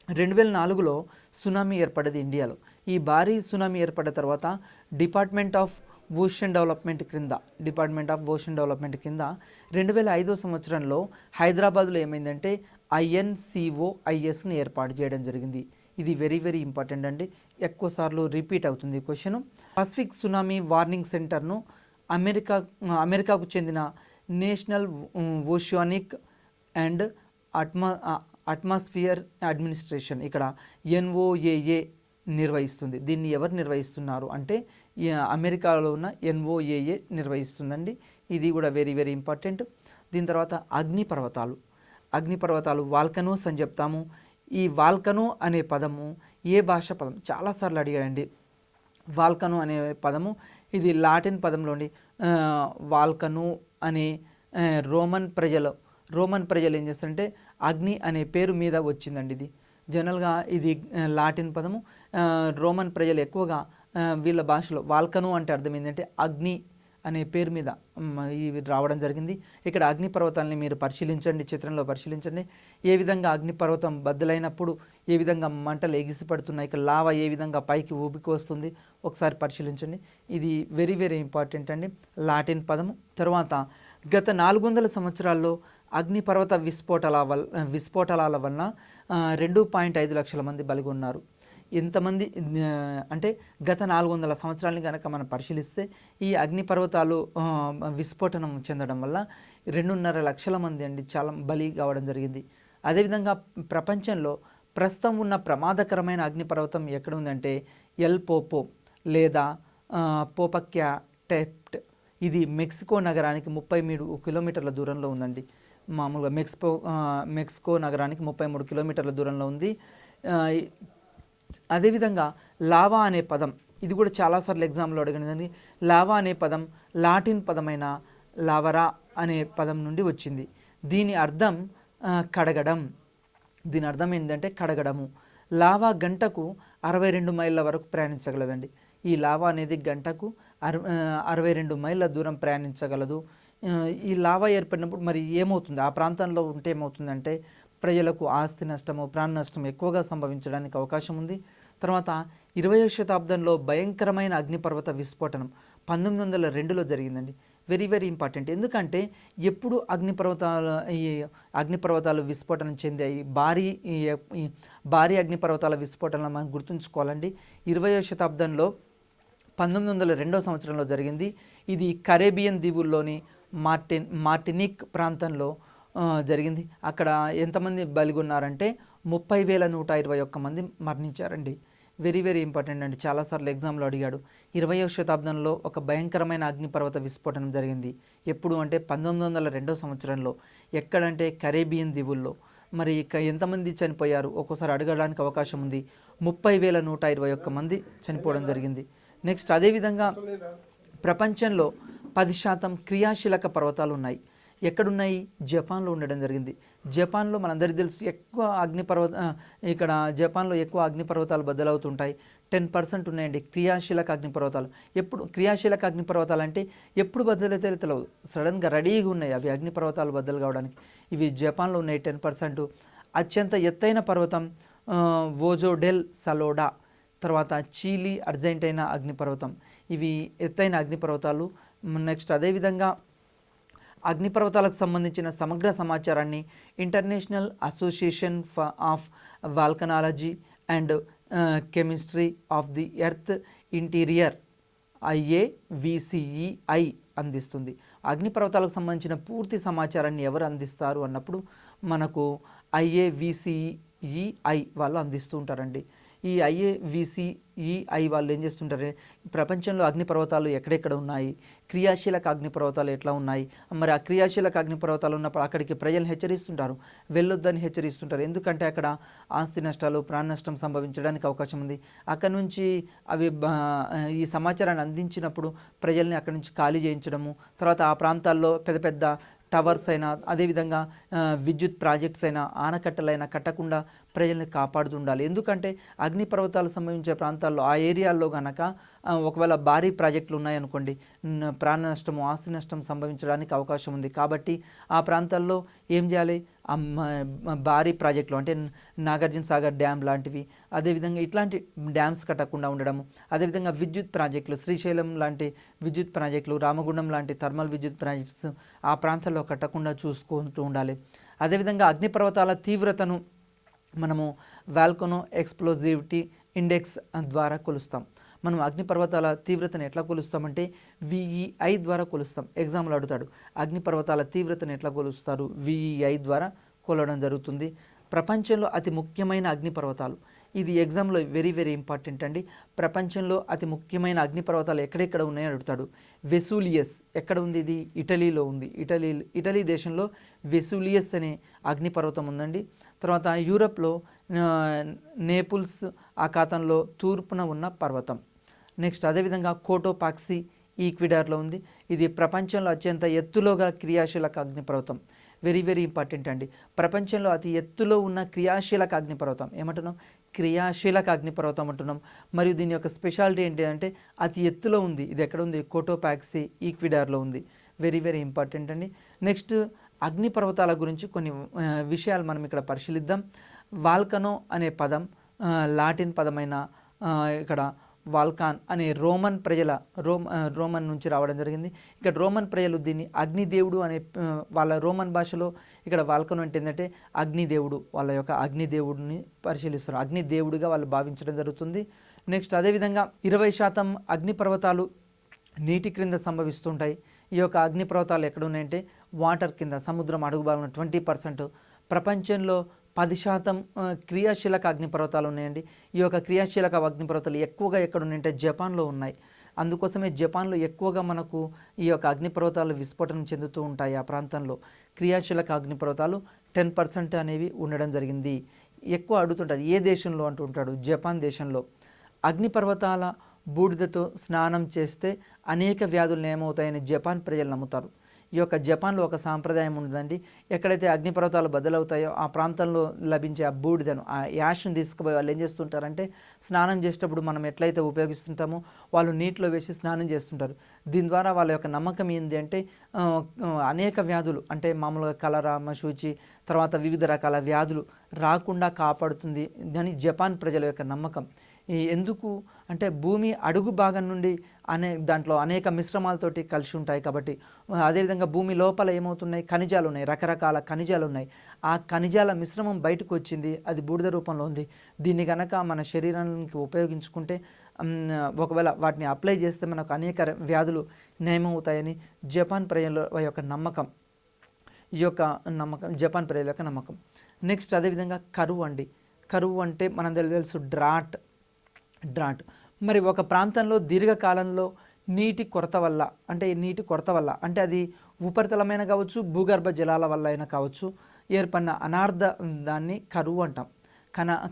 2004లో సునామీ ఏర్పడ్డది ఇండియాలో. ఈ భారీ సునామీ ఏర్పడ్డ తర్వాత డిపార్ట్మెంట్ ఆఫ్ ఓషన్ డెవలప్మెంట్ కింద 2005 సంవత్సరంలో హైదరాబాద్లో ఏమైందంటే INCOISని ఏర్పాటు చేయడం జరిగింది. ఇది వెరీ వెరీ ఇంపార్టెంట్ అండి, ఎక్కువసార్లు రిపీట్ అవుతుంది ఈ క్వశ్చన్. పసిఫిక్ సునామీ వార్నింగ్ సెంటర్ను అమెరికాకు చెందిన national oceanic and atmosphere administration, ఇక్కడ NOAA నిర్వహిస్తుంది. దీన్ని ఎవరు నిర్వహిస్తున్నారు అంటే అమెరికాలో ఉన్న NOAA నిర్వహిస్తుందండి. ఇది కూడా వెరీ వెరీ ఇంపార్టెంట్. దీని తర్వాత అగ్నిపర్వతాలు వాల్కనోస్ అని చెప్తాము. ఈ వాల్కనో అనే పదము ఏ భాష పదం, చాలాసార్లు అడిగాడండి. వాల్కనో అనే పదము ఇది లాటిన్ పదంలోని వాల్కనో అనే రోమన్ ప్రజలు ఏం చేస్తారంటే అగ్ని అనే పేరు మీద వచ్చిందండి. ఇది జనరల్గా ఇది లాటిన్ పదము. రోమన్ ప్రజలు ఎక్కువగా వీళ్ళ భాషలో వాల్కనో అంటే అర్థం ఏంటంటే అగ్ని అనే పేరు మీద ఇవి రావడం జరిగింది. ఇక్కడ అగ్నిపర్వతాలని మీరు పరిశీలించండి, చిత్రంలో పరిశీలించండి. ఏ విధంగా అగ్నిపర్వతం బద్దలైనప్పుడు ఏ విధంగా మంటలు ఎగిసిపడుతున్నాయి, ఇక్కడ లావా ఏ విధంగా పైకి ఊపికి వస్తుంది ఒకసారి పరిశీలించండి. ఇది వెరీ వెరీ ఇంపార్టెంట్ అండి, లాటిన్ పదము. తర్వాత గత 400 సంవత్సరాల్లో అగ్నిపర్వత విస్ఫోటనాల వలన 2.5 లక్షల మంది బలిగొన్నారు. ఎంతమంది అంటే గత 400 సంవత్సరాలని కనుక మనం పరిశీలిస్తే ఈ అగ్నిపర్వతాలు విస్ఫోటనం చెందడం వల్ల 2.5 లక్షల మంది అండి చాలా బలి కావడం జరిగింది. అదేవిధంగా ప్రపంచంలో ప్రస్తుతం ఉన్న ప్రమాదకరమైన అగ్నిపర్వతం ఎక్కడ ఉందంటే ఎల్ పోపో లేదా పోపక్యాటెప్ట్. ఇది మెక్సికో నగరానికి 33 కిలోమీటర్ల దూరంలో ఉందండి. మామూలుగా మెక్సికో నగరానికి 33 కిలోమీటర్ల దూరంలో ఉంది. ఆ, అదేవిధంగా లావా అనే పదం, ఇది కూడా చాలాసార్లు ఎగ్జామ్లో అడిగినది. లావా అనే పదం లాటిన్ పదమైన లావరా అనే పదం నుండి వచ్చింది. దీని అర్థం కడగడం. దీని అర్థం ఏంటంటే కడగడము. లావా గంటకు 62 మైళ్ళ వరకు ప్రయాణించగలదండి. ఈ లావా అనేది గంటకు 62 మైళ్ళ దూరం ప్రయాణించగలదు. ఈ లావా ఏర్పడినప్పుడు మరి ఏమవుతుంది, ఆ ప్రాంతంలో ఉంటే ఏమవుతుందంటే ప్రజలకు ఆస్తి నష్టము, ప్రాణ నష్టం ఎక్కువగా సంభవించడానికి అవకాశం ఉంది. తర్వాత 20వ శతాబ్దంలో భయంకరమైన అగ్నిపర్వత విస్ఫోటనం 1902లో జరిగిందండి. Very very important. ఎందుకంటే ఎప్పుడు అగ్నిపర్వతాలు విస్ఫోటనం చెందాయి, భారీ అగ్నిపర్వతాల విస్ఫోటనం మనం గుర్తుంచుకోవాలండి. 20వ శతాబ్దంలో 1902 సంవత్సరంలో జరిగింది. ఇది కరేబియన్ దీవుల్లోని మార్టినిక్ ప్రాంతంలో జరిగింది. అక్కడ ఎంతమంది బలిగొన్నారంటే 30,121 మంది మరణించారండి. వెరీ వెరీ ఇంపార్టెంట్ అండి, చాలాసార్లు ఎగ్జామ్లో అడిగాడు. 20వ శతాబ్దంలో ఒక భయంకరమైన అగ్నిపర్వత విస్ఫోటనం జరిగింది. ఎప్పుడు అంటే 1902 సంవత్సరంలో. ఎక్కడంటే కరేబియన్ దీవుల్లో. మరి ఎంతమంది చనిపోయారు ఒక్కోసారి అడగడానికి అవకాశం ఉంది. 30,121 మంది చనిపోవడం జరిగింది. నెక్స్ట్ అదేవిధంగా ప్రపంచంలో 10% క్రియాశీలక పర్వతాలు ఉన్నాయి. ఎక్కడున్నాయి? జపాన్లో ఉండడం జరిగింది. జపాన్లో మనందరికీ తెలుసు ఇక్కడ జపాన్లో ఎక్కువ అగ్నిపర్వతాలు బద్దలవుతుంటాయి. 10% ఉన్నాయండి క్రియాశీలక అగ్నిపర్వతాలు. ఎప్పుడు క్రియాశీలక అగ్నిపర్వతాలు అంటే ఎప్పుడు బద్దలైతే తెలియదు, సడన్గా రెడీగా ఉన్నాయి అవి అగ్నిపర్వతాలు బద్దలు కావడానికి. ఇవి జపాన్లో ఉన్నాయి 10%. అత్యంత ఎత్తైన పర్వతం వోజో డెల్ సలోడా. తర్వాత చీలీ, అర్జెంటీనా అగ్నిపర్వతం. ఇవి ఎత్తైన అగ్నిపర్వతాలు. నెక్స్ట్ అదేవిధంగా అగ్నిపర్వతాలకు సంబంధించిన సమగ్ర సమాచారాన్ని international association of వాల్కనాలజీ and chemistry of the earth interior IAVCEI అందిస్తుంది. అగ్నిపర్వతాలకు సంబంధించిన పూర్తి సమాచారాన్ని ఎవరు అందిస్తారు అన్నప్పుడు మనకు IAVCEI వాళ్ళు అందిస్తూ ఉంటారండి. ఈ IAVCEI వాళ్ళు ఏం చేస్తుంటారు, ప్రపంచంలో అగ్నిపర్వతాలు ఎక్కడెక్కడ ఉన్నాయి, క్రియాశీలక అగ్నిపర్వతాలు ఎట్లా ఉన్నాయి, మరి ఆ క్రియాశీలక అగ్నిపర్వతాలు ఉన్నప్పుడు అక్కడికి ప్రజలను హెచ్చరిస్తుంటారు, వెళ్ళొద్దని హెచ్చరిస్తుంటారు. ఎందుకంటే అక్కడ ఆస్తి నష్టాలు, ప్రాణ నష్టం సంభవించడానికి అవకాశం ఉంది. అక్కడ నుంచి అవి ఈ సమాచారాన్ని అందించినప్పుడు ప్రజల్ని అక్కడి నుంచి ఖాళీ చేయించడము, తర్వాత ఆ ప్రాంతాల్లో పెద్ద పెద్ద టవర్స్ అయినా, అదేవిధంగా విద్యుత్ ప్రాజెక్ట్స్ అయినా, ఆనకట్టలైనా కట్టకుండా ప్రజల్ని కాపాడుతుండాలి. ఎందుకంటే అగ్నిపర్వతాలు సంభవించే ప్రాంతాల్లో ఆ ఏరియాల్లో కనుక ఒకవేళ భారీ ప్రాజెక్టులు ఉన్నాయనుకోండి, ప్రాణ నష్టము, ఆస్తి నష్టం సంభవించడానికి అవకాశం ఉంది. కాబట్టి ఆ ప్రాంతాల్లో ఏం చేయాలి, భారీ ప్రాజెక్టులు అంటే నాగార్జున సాగర్ డ్యామ్ లాంటివి, అదేవిధంగా ఇట్లాంటి డ్యామ్స్ కట్టకుండా ఉండడము, అదేవిధంగా విద్యుత్ ప్రాజెక్టులు, శ్రీశైలం లాంటి విద్యుత్ ప్రాజెక్టులు, రామగుండం లాంటి థర్మల్ విద్యుత్ ప్రాజెక్ట్స్ ఆ ప్రాంతాల్లో కట్టకుండా చూసుకుంటూ ఉండాలి. అదేవిధంగా అగ్నిపర్వతాల తీవ్రతను మనము వాల్కనో ఎక్స్ప్లోజివిటీ ఇండెక్స్ ద్వారా కొలుస్తాం. మనం అగ్నిపర్వతాల తీవ్రతను ఎట్లా కొలుస్తామంటే VEI ద్వారా కొలుస్తాం. ఎగ్జామ్లో అడుగుతాడు, అగ్నిపర్వతాల తీవ్రతను ఎట్లా కొలుస్తారు? VEI ద్వారా కొలవడం జరుగుతుంది. ప్రపంచంలో అతి ముఖ్యమైన అగ్నిపర్వతాలు, ఇది ఎగ్జామ్లో వెరీ వెరీ ఇంపార్టెంట్ అండి. ప్రపంచంలో అతి ముఖ్యమైన అగ్నిపర్వతాలు ఎక్కడెక్కడ ఉన్నాయని అడుగుతాడు. వెసూలియస్ ఎక్కడ ఉంది? ఇది ఇటలీలో ఉంది. ఇటలీ దేశంలో వెసూలియస్ అనే అగ్నిపర్వతం ఉందండి. తర్వాత యూరప్లో నేపుల్స్ అఖాతంలో తూర్పున ఉన్న పర్వతం. నెక్స్ట్ అదేవిధంగా కోటోపాక్సీ ఈక్విడార్లో ఉంది. ఇది ప్రపంచంలో అత్యంత ఎత్తులోగా క్రియాశీలక అగ్నిపర్వతం. వెరీ వెరీ ఇంపార్టెంట్ అండి. ప్రపంచంలో అతి ఎత్తులో ఉన్న క్రియాశీలక అగ్నిపర్వతం ఏమంటున్నాం? క్రియాశీలక అగ్నిపర్వతం అంటున్నాం. మరియు దీని యొక్క స్పెషాలిటీ ఏంటి అంటే అతి ఎత్తులో ఉంది. ఇది ఎక్కడ ఉంది? కోటోపాక్సీ ఈక్విడార్లో ఉంది. వెరీ వెరీ ఇంపార్టెంట్ అండి. నెక్స్ట్ అగ్నిపర్వతాల గురించి కొన్ని విషయాలు మనం ఇక్కడ పరిశీలిద్దాం. వాల్కనో అనే పదం లాటిన్ పదమైన ఇక్కడ వాల్కాన్ అనే రోమన్ నుంచి రావడం జరిగింది. ఇక్కడ రోమన్ ప్రజలు దీన్ని అగ్నిదేవుడు అనే వాళ్ళ రోమన్ భాషలో ఇక్కడ వాల్కనో అంటే ఏంటంటే అగ్నిదేవుడు, వాళ్ళ యొక్క అగ్నిదేవుడిని పరిశీలిస్తారు, అగ్నిదేవుడిగా వాళ్ళు భావించడం జరుగుతుంది. నెక్స్ట్ అదేవిధంగా 20% అగ్నిపర్వతాలు నీటి క్రింద సంభవిస్తుంటాయి. ఈ యొక్క అగ్నిపర్వతాలు ఎక్కడ ఉన్నాయంటే వాటర్ కింద, సముద్రం అడుగు భాగంలో 20%. ప్రపంచంలో 10% క్రియాశీలక అగ్నిపర్వతాలు ఉన్నాయండి. ఈ యొక్క క్రియాశీలక అగ్నిపర్వతాలు ఎక్కువగా ఎక్కడ ఉన్నాయంటే జపాన్లో ఉన్నాయి. అందుకోసమే జపాన్లో ఎక్కువగా మనకు ఈ యొక్క అగ్నిపర్వతాలు విస్ఫోటనం చెందుతూ ఉంటాయి. ఆ ప్రాంతంలో క్రియాశీలక అగ్నిపర్వతాలు 10% అనేవి ఉండడం జరిగింది. ఎక్కువ అడుగుతుంటారు ఏ దేశంలో అంటుంటాడు, జపాన్ దేశంలో. అగ్నిపర్వతాల బూడిదతో స్నానం చేస్తే అనేక వ్యాధులు ఏమవుతాయని జపాన్ ప్రజలు నమ్ముతారు. ఈ యొక్క జపాన్లో ఒక సాంప్రదాయం ఉందండి. ఎక్కడైతే అగ్నిపర్వతాలు బద్దలవుతాయో ఆ ప్రాంతంలో లభించే ఆ బూడిదను, ఆ యాష్ను తీసుకుపోయి వాళ్ళు ఏం చేస్తుంటారంటే స్నానం చేసేటప్పుడు మనం ఎట్లయితే ఉపయోగిస్తుంటామో వాళ్ళు నీటిలో వేసి స్నానం చేస్తుంటారు. దీని ద్వారా వాళ్ళ యొక్క నమ్మకం ఏంటి అంటే అనేక వ్యాధులు అంటే మామూలుగా కలరా, మశూచి, తర్వాత వివిధ రకాల వ్యాధులు రాకుండా కాపాడుతుంది అని జపాన్ ప్రజల యొక్క నమ్మకం. ఎందుకు అంటే భూమి అడుగు భాగం నుండి దాంట్లో అనేక మిశ్రమాలతోటి కలిసి ఉంటాయి కాబట్టి. అదేవిధంగా భూమి లోపల ఏమవుతున్నాయి, ఖనిజాలు ఉన్నాయి, రకరకాల ఖనిజాలు ఉన్నాయి. ఆ ఖనిజాల మిశ్రమం బయటకు వచ్చింది, అది బూడిద రూపంలో ఉంది. దీన్ని కనుక మన శరీరానికి ఉపయోగించుకుంటే ఒకవేళ వాటిని అప్లై చేస్తే మనకు అనేక వ్యాధులు నయమవుతాయని జపాన్ ప్రజల యొక్క నమ్మకం. ఈ యొక్క నమ్మకం జపాన్ ప్రజల యొక్క నమ్మకం. నెక్స్ట్ అదేవిధంగా కరువు అండి. కరువు అంటే మనం తెలుసు డ్రాట్. మరి ఒక ప్రాంతంలో దీర్ఘకాలంలో నీటి కొరత వల్ల అంటే అది ఉపరితలమైన కావచ్చు, భూగర్భ జలాల వల్ల అయినా కావచ్చు, ఏర్పడిన అనార్థ దాన్ని కరువు అంటాం.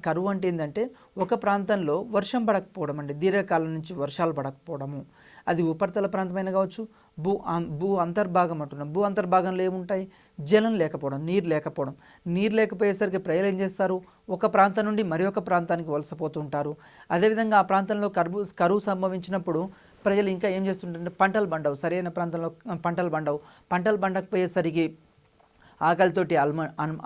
కరువు అంటే ఏంటంటే ఒక ప్రాంతంలో వర్షం పడకపోవడం అండి, దీర్ఘకాలం నుంచి వర్షాలు పడకపోవడము. అది ఉపరితల ప్రాంతమైన కావచ్చు, భూ అంతర్భాగం అంటున్నాం. భూ అంతర్భాగంలో ఏముంటాయి, జలం లేకపోవడం, నీరు లేకపోయేసరికి ప్రజలు ఏం చేస్తారు, ఒక ప్రాంతం నుండి మరి ఒక ప్రాంతానికి వలసపోతుంటారు. అదేవిధంగా ఆ ప్రాంతంలో కరువు సంభవించినప్పుడు ప్రజలు ఇంకా ఏం చేస్తుంటారంటే పంటలు పండవు, సరైన ప్రాంతంలో పంటలు పండకపోయేసరికి ఆకలితోటి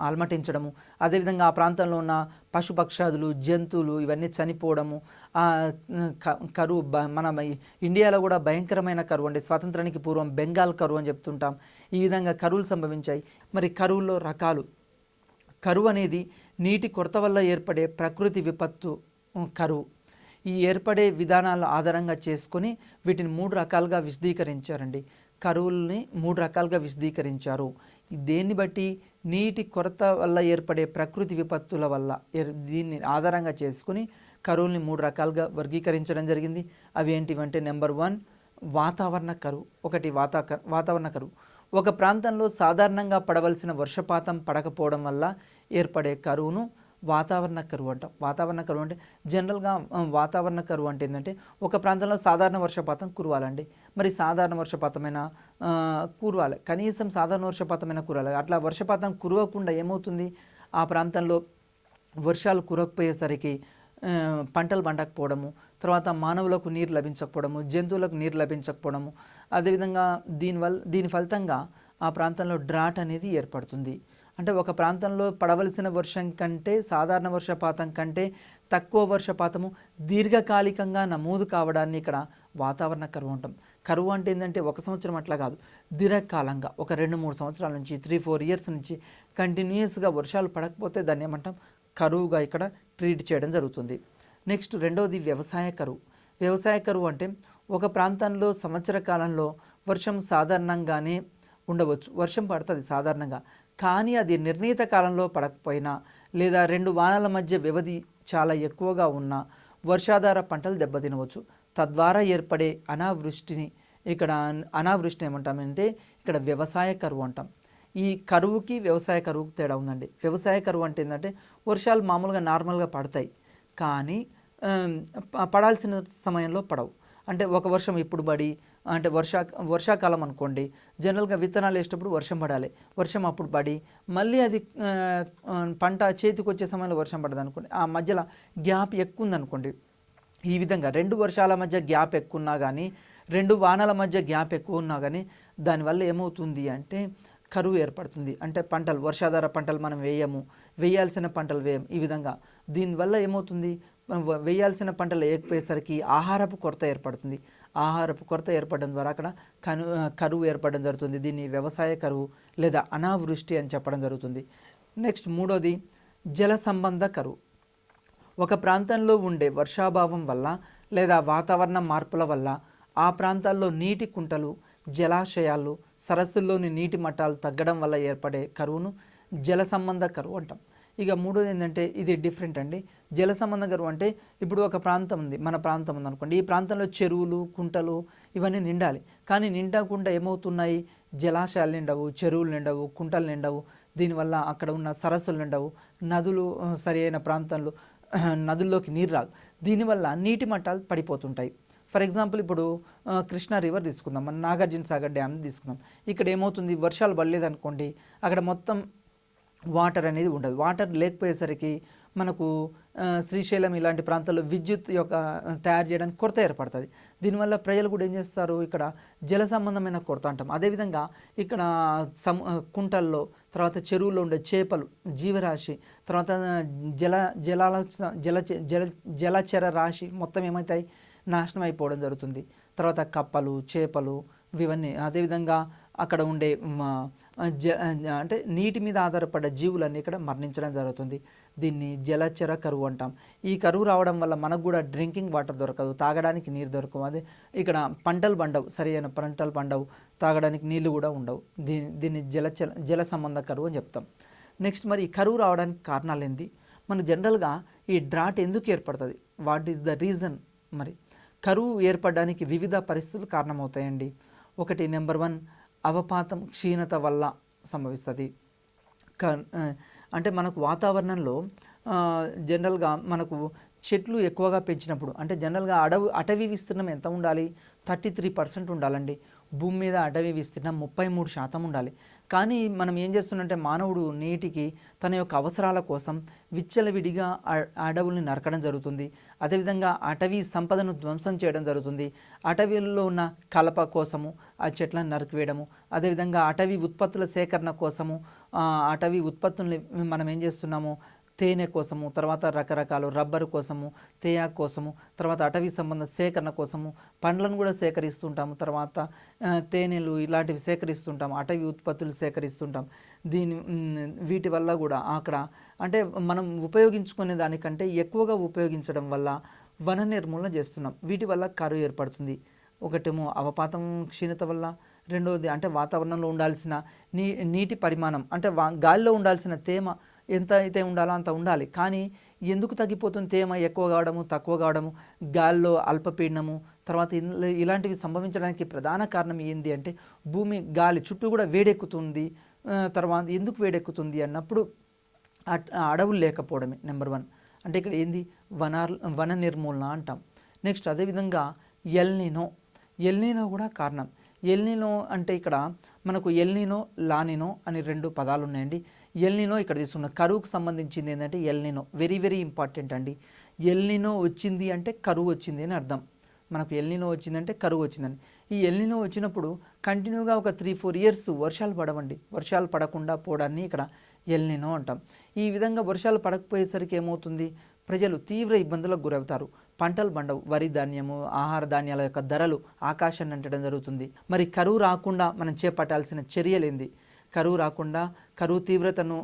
అలమటించడము. అదేవిధంగా ఆ ప్రాంతంలో ఉన్న పశుపక్షాదులు, జంతువులు ఇవన్నీ చనిపోవడము. కరువు మన ఇండియాలో కూడా భయంకరమైన కరువు అండి. స్వాతంత్రానికి పూర్వం బెంగాల్ కరువు అని చెప్తుంటాం. ఈ విధంగా కరువులు సంభవించాయి. మరి కరువుల్లో రకాలు. కరువు అనేది నీటి కొరత వల్ల ఏర్పడే ప్రకృతి విపత్తు కరువు. ఈ ఏర్పడే విధానాల ఆధారంగా చేసుకొని వీటిని 3 రకాలుగా విశదీకరించారండి. కరువుల్ని 3 రకాలుగా విశదీకరించారు. దేన్ని బట్టి, నీటి కొరత వల్ల ఏర్పడే ప్రకృతి విపత్తుల వల్ల దీన్ని ఆధారంగా చేసుకుని కరువుల్ని 3 రకాలుగా వర్గీకరించడం జరిగింది. అవి ఏంటివంటే నెంబర్ 1 వాతావరణ కరువు. వాతావరణ కరువు ఒక ప్రాంతంలో సాధారణంగా పడవలసిన వర్షపాతం పడకపోవడం వల్ల ఏర్పడే కరువును వాతావరణ కరువు అంటాం. వాతావరణ కరువు అంటే జనరల్గా వాతావరణ కరువు అంటే ఏంటంటే ఒక ప్రాంతంలో సాధారణ వర్షపాతం కురవాలండి. మరి సాధారణ వర్షపాతమైన కురవాలి, కనీసం సాధారణ వర్షపాతమైన కురవాలి. అట్లా వర్షపాతం కురవకుండా ఏమవుతుంది, ఆ ప్రాంతంలో వర్షాలు కురవకపోయేసరికి పంటలు పండకపోవడము, తర్వాత మానవులకు నీరు లభించకపోవడము, జంతువులకు నీరు లభించకపోవడము. అదేవిధంగా దీని ఫలితంగా ఆ ప్రాంతంలో డ్రాట్ అనేది ఏర్పడుతుంది. అంటే ఒక ప్రాంతంలో పడవలసిన వర్షం కంటే, సాధారణ వర్షపాతం కంటే తక్కువ వర్షపాతము దీర్ఘకాలికంగా నమోదు కావడాన్ని ఇక్కడ వాతావరణ కరువు అంటాం. కరువు అంటే ఏంటంటే ఒక సంవత్సరం అట్లా కాదు, దీర్ఘకాలంగా ఒక 2-3 సంవత్సరాల నుంచి 3-4 ఇయర్స్ నుంచి కంటిన్యూస్గా వర్షాలు పడకపోతే దాన్ని ఏమంటాం, కరువుగా ఇక్కడ ట్రీట్ చేయడం జరుగుతుంది. నెక్స్ట్ రెండవది వ్యవసాయ కరువు. వ్యవసాయ కరువు అంటే ఒక ప్రాంతంలో సంవత్సర కాలంలో వర్షం సాధారణంగానే ఉండవచ్చు, వర్షం పడుతుంది సాధారణంగా, కానీ అది నిర్ణీత కాలంలో పడకపోయినా లేదా 2 వానాల మధ్య వ్యవధి చాలా ఎక్కువగా ఉన్న వర్షాధార పంటలు దెబ్బతినవచ్చు. తద్వారా ఏర్పడే అనావృష్టిని ఏమంటామంటే ఇక్కడ వ్యవసాయ కరువు అంటాం. ఈ కరువుకి వ్యవసాయ కరువుకి తేడా ఉందండి. వ్యవసాయ కరువు అంటే ఏంటంటే వర్షాలు మామూలుగా నార్మల్గా పడతాయి, కానీ పడాల్సిన సమయంలో పడవు. అంటే ఒక వర్షం ఇప్పుడు పడి, అంటే వర్షాకాలం అనుకోండి, జనరల్గా విత్తనాలు వేసేటప్పుడు వర్షం పడాలి, వర్షం అప్పుడు పడి మళ్ళీ అది పంట చేతికి వచ్చే సమయంలో వర్షం పడదు అనుకోండి, ఆ మధ్యలో గ్యాప్ ఎక్కువ ఉందనుకోండి. ఈ విధంగా 2 వర్షాల మధ్య గ్యాప్ ఎక్కువ ఉన్నా కానీ, 2 వానాల మధ్య గ్యాప్ ఎక్కువ ఉన్నా కానీ దానివల్ల ఏమవుతుంది అంటే కరువు ఏర్పడుతుంది. అంటే పంటలు, వర్షాధార పంటలు మనం వేయాల్సిన పంటలు వేయం. ఈ విధంగా దీనివల్ల ఏమవుతుంది, వేయాల్సిన పంటలు వేయకపోయేసరికి ఆహారపు కొరత ఏర్పడుతుంది. ఆహారపు కొరత ఏర్పడడం ద్వారా అక్కడ కరువు ఏర్పడడం జరుగుతుంది. దీన్ని వ్యవసాయ కరువు లేదా అనావృష్టి అని చెప్పడం జరుగుతుంది. నెక్స్ట్ మూడోది జల సంబంధ కరువు. ఒక ప్రాంతంలో ఉండే వర్షాభావం వల్ల లేదా వాతావరణ మార్పుల వల్ల ఆ ప్రాంతాల్లో నీటి కుంటలు, జలాశయాలు, సరస్సుల్లోని నీటి మట్టాలు తగ్గడం వల్ల ఏర్పడే కరువును జల సంబంధ కరువు అంటాం. ఇక మూడోది ఏంటంటే ఇది డిఫరెంట్ అండి. జల సంబంధ కరువు అంటే ఇప్పుడు ఒక ప్రాంతం ఉంది, మన ప్రాంతం ఉందనుకోండి, ఈ ప్రాంతంలో చెరువులు కుంటలు ఇవన్నీ నిండాలి. కానీ నిండకుండా ఏమవుతున్నాయి, జలాశయాలు నిండవు, చెరువులు నిండవు, కుంటలు నిండవు. దీనివల్ల అక్కడ ఉన్న సరస్సులు నిండవు, నదులు సరి అయిన ప్రాంతంలో నదుల్లోకి నీరు రాదు. దీనివల్ల నీటి మట్టాలు పడిపోతుంటాయి. ఫర్ ఎగ్జాంపుల్ ఇప్పుడు కృష్ణా రివర్ తీసుకుందాం, మన నాగార్జున సాగర్ డ్యామ్ తీసుకుందాం. ఇక్కడ ఏమవుతుంది, వర్షాలు పడలేదనుకోండి, అక్కడ మొత్తం వాటర్ అనేది ఉండదు. వాటర్ లేకపోయేసరికి మనకు శ్రీశైలం ఇలాంటి ప్రాంతాల్లో విద్యుత్ యొక్క తయారు చేయడానికి కొరత ఏర్పడుతుంది. దీనివల్ల ప్రజలు కూడా ఏం చేస్తారు, ఇక్కడ జల సంబంధమైన కొరత అంటాం. అదేవిధంగా ఇక్కడ కుంటల్లో, తర్వాత చెరువుల్లో ఉండే చేపలు, జీవరాశి, తర్వాత జల జలాల జల జల జలచర రాశి మొత్తం ఏమవుతాయి, నాశనం అయిపోవడం జరుగుతుంది. తర్వాత కప్పలు, చేపలు ఇవన్నీ. అదేవిధంగా అక్కడ ఉండే అంటే నీటి మీద ఆధారపడ్డ జీవులన్నీ ఇక్కడ మరణించడం జరుగుతుంది. దీన్ని జలచర కరువు అంటాం. ఈ కరువు రావడం వల్ల మనకు కూడా డ్రింకింగ్ వాటర్ దొరకదు, తాగడానికి నీరు దొరకవు. అదే ఇక్కడ పంటలు పండవు, సరైన పంటలు పండవు, తాగడానికి నీళ్లు కూడా ఉండవు. దీన్ని జల సంబంధ కరువు అని చెప్తాం. నెక్స్ట్ మరి ఈ కరువు రావడానికి కారణాలు ఏంటి? మన జనరల్గా ఈ డ్రాట్ ఎందుకు ఏర్పడుతుంది, వాట్ ఈస్ ద రీజన్? మరి కరువు ఏర్పడడానికి వివిధ పరిస్థితులు కారణమవుతాయండి. ఒకటి, నెంబర్ 1, అవపాతం క్షీణత వల్ల సంభవిస్తుంది. అంటే మనకు వాతావరణంలో జనరల్గా మనకు చెట్లు ఎక్కువగా పెంచినప్పుడు, అంటే జనరల్గా అటవీ విస్తీర్ణం ఎంత ఉండాలి, 33% ఉండాలండి. భూమి మీద అటవీ విస్తీర్ణం 33% ఉండాలి. కానీ మనం ఏం చేస్తున్నంటే మానవుడు నేటికి తన యొక్క అవసరాల కోసం విచ్చలవిడిగా అడవుల్ని నరకడం జరుగుతుంది. అదేవిధంగా అటవీ సంపదను ధ్వంసం చేయడం జరుగుతుంది. అటవీల్లో ఉన్న కలప కోసము ఆ చెట్లను నరికివేయడము, అదేవిధంగా అటవీ ఉత్పత్తుల సేకరణ కోసము అటవీ ఉత్పత్తుల్ని మనం ఏం చేస్తున్నాము, తేనె కోసము, తర్వాత రకరకాల రబ్బరు కోసము, తేయాకు కోసము, తర్వాత అటవీ సంబంధ సేకరణ కోసము పండ్లను కూడా సేకరిస్తుంటాము, తర్వాత తేనెలు ఇలాంటివి సేకరిస్తుంటాము, అటవీ ఉత్పత్తులు సేకరిస్తుంటాం. వీటి వల్ల కూడా అక్కడ అంటే మనం ఉపయోగించుకునే దానికంటే ఎక్కువగా ఉపయోగించడం వల్ల వన నిర్మూలన చేస్తున్నాం. వీటి వల్ల కరువు ఏర్పడుతుంది. ఒకటేమో అవపాతం క్షీణత వల్ల, రెండవది అంటే వాతావరణంలో ఉండాల్సిన నీటి పరిమాణం, అంటే గాలిలో ఉండాల్సిన తేమ ఎంత అయితే ఉండాలో అంత ఉండాలి. కానీ ఎందుకు తగ్గిపోతుంది, తేమ ఎక్కువ కావడము, తక్కువ కావడము, గాలిలో అల్పపీడనము, తర్వాత ఇలాంటివి సంభవించడానికి ప్రధాన కారణం ఏంది అంటే భూమి గాలి చుట్టూ కూడా వేడెక్కుతుంది. తర్వాత ఎందుకు వేడెక్కుతుంది అన్నప్పుడు అడవులు లేకపోవడమే నెంబర్ 1. అంటే ఇక్కడ ఏంది, వన నిర్మూలన అంటాం. నెక్స్ట్ అదేవిధంగా ఎల్నినో కూడా కారణం. ఎల్నినో అంటే ఇక్కడ మనకు ఎల్నినో, లానినో అని 2 పదాలు ఉన్నాయండి. ఎల్నినో ఇక్కడ తీసుకున్న కరువుకు సంబంధించింది ఏంటంటే ఎల్నినో వెరీ వెరీ ఇంపార్టెంట్ అండి. ఎల్నినో వచ్చింది అంటే కరువు వచ్చింది అని అర్థం. మనకు ఎల్నినో వచ్చిందంటే కరువు వచ్చిందని. ఈ ఎల్నినో వచ్చినప్పుడు కంటిన్యూగా ఒక 3-4 ఇయర్స్ వర్షాలు పడవండి. వర్షాలు పడకుండా పోవడాన్ని ఇక్కడ ఎల్నినో అంటాం. ఈ విధంగా వర్షాలు పడకపోయేసరికి ఏమవుతుంది, ప్రజలు తీవ్ర ఇబ్బందులకు గురవుతారు. పంటలు పండవు, వరి ధాన్యము, ఆహార ధాన్యాల యొక్క ధరలు ఆకాశాన్ని అంటడం జరుగుతుంది. మరి కరువు రాకుండా మనం చేపట్టాల్సిన చర్యలేంది? కరువు రాకుండా, కరువు తీవ్రతను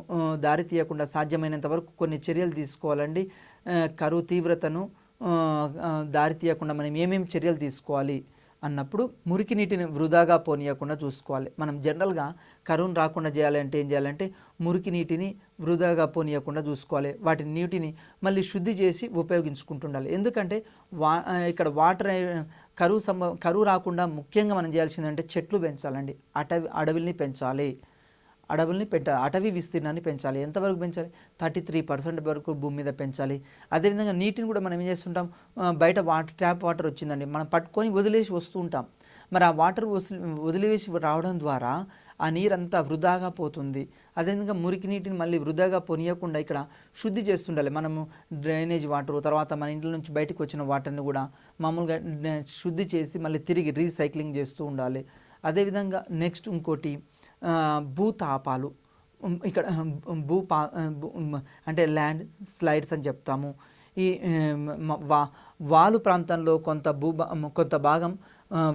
దారి తీయకుండా సాధ్యమైనంత వరకు కొన్ని చర్యలు తీసుకోవాలండి. కరువు తీవ్రతను దారి తీయకుండా మనం ఏమేమి చర్యలు తీసుకోవాలి అన్నప్పుడు మురికి నీటిని వృధాగా పోనీయకుండా చూసుకోవాలి. మనం జనరల్గా కరువును రాకుండా చేయాలంటే ఏం చేయాలంటే మురికి నీటిని వృధాగా పోనీయకుండా చూసుకోవాలి. వాటి నీటిని మళ్ళీ శుద్ధి చేసి ఉపయోగించుకుంటుండాలి. ఎందుకంటే ఇక్కడ వాటర్ కరువు రాకుండా ముఖ్యంగా మనం చేయాల్సిందంటే చెట్లు పెంచాలండి. అడవిల్ని పెంచాలి. అటవీ విస్తీర్ణాన్ని పెంచాలి. ఎంతవరకు పెంచాలి, 33% వరకు భూమి మీద పెంచాలి. అదేవిధంగా నీటిని కూడా మనం ఏం చేస్తుంటాం, బయట ట్యాప్ వాటర్ వచ్చిందండి, మనం పట్టుకొని వదిలేసి వస్తూ ఉంటాం. మరి ఆ వాటర్ వదిలేసి రావడం ద్వారా ఆ నీరంతా వృధాగా పోతుంది. అదేవిధంగా మురికి నీటిని మళ్ళీ వృధాగా పొనియకుండా ఇక్కడ శుద్ధి చేస్తుండాలి. మనము డ్రైనేజ్ వాటర్, తర్వాత మన ఇంట్లో నుంచి బయటకు వచ్చిన వాటర్ని కూడా మామూలుగా శుద్ధి చేసి మళ్ళీ తిరిగి రీసైక్లింగ్ చేస్తూ ఉండాలి. అదేవిధంగా నెక్స్ట్ ఇంకోటి భూతాపాలు. ఇక్కడ అంటే ల్యాండ్ స్లైడ్స్ అని చెప్తాము. ఈ వాలు ప్రాంతంలో కొంత భాగం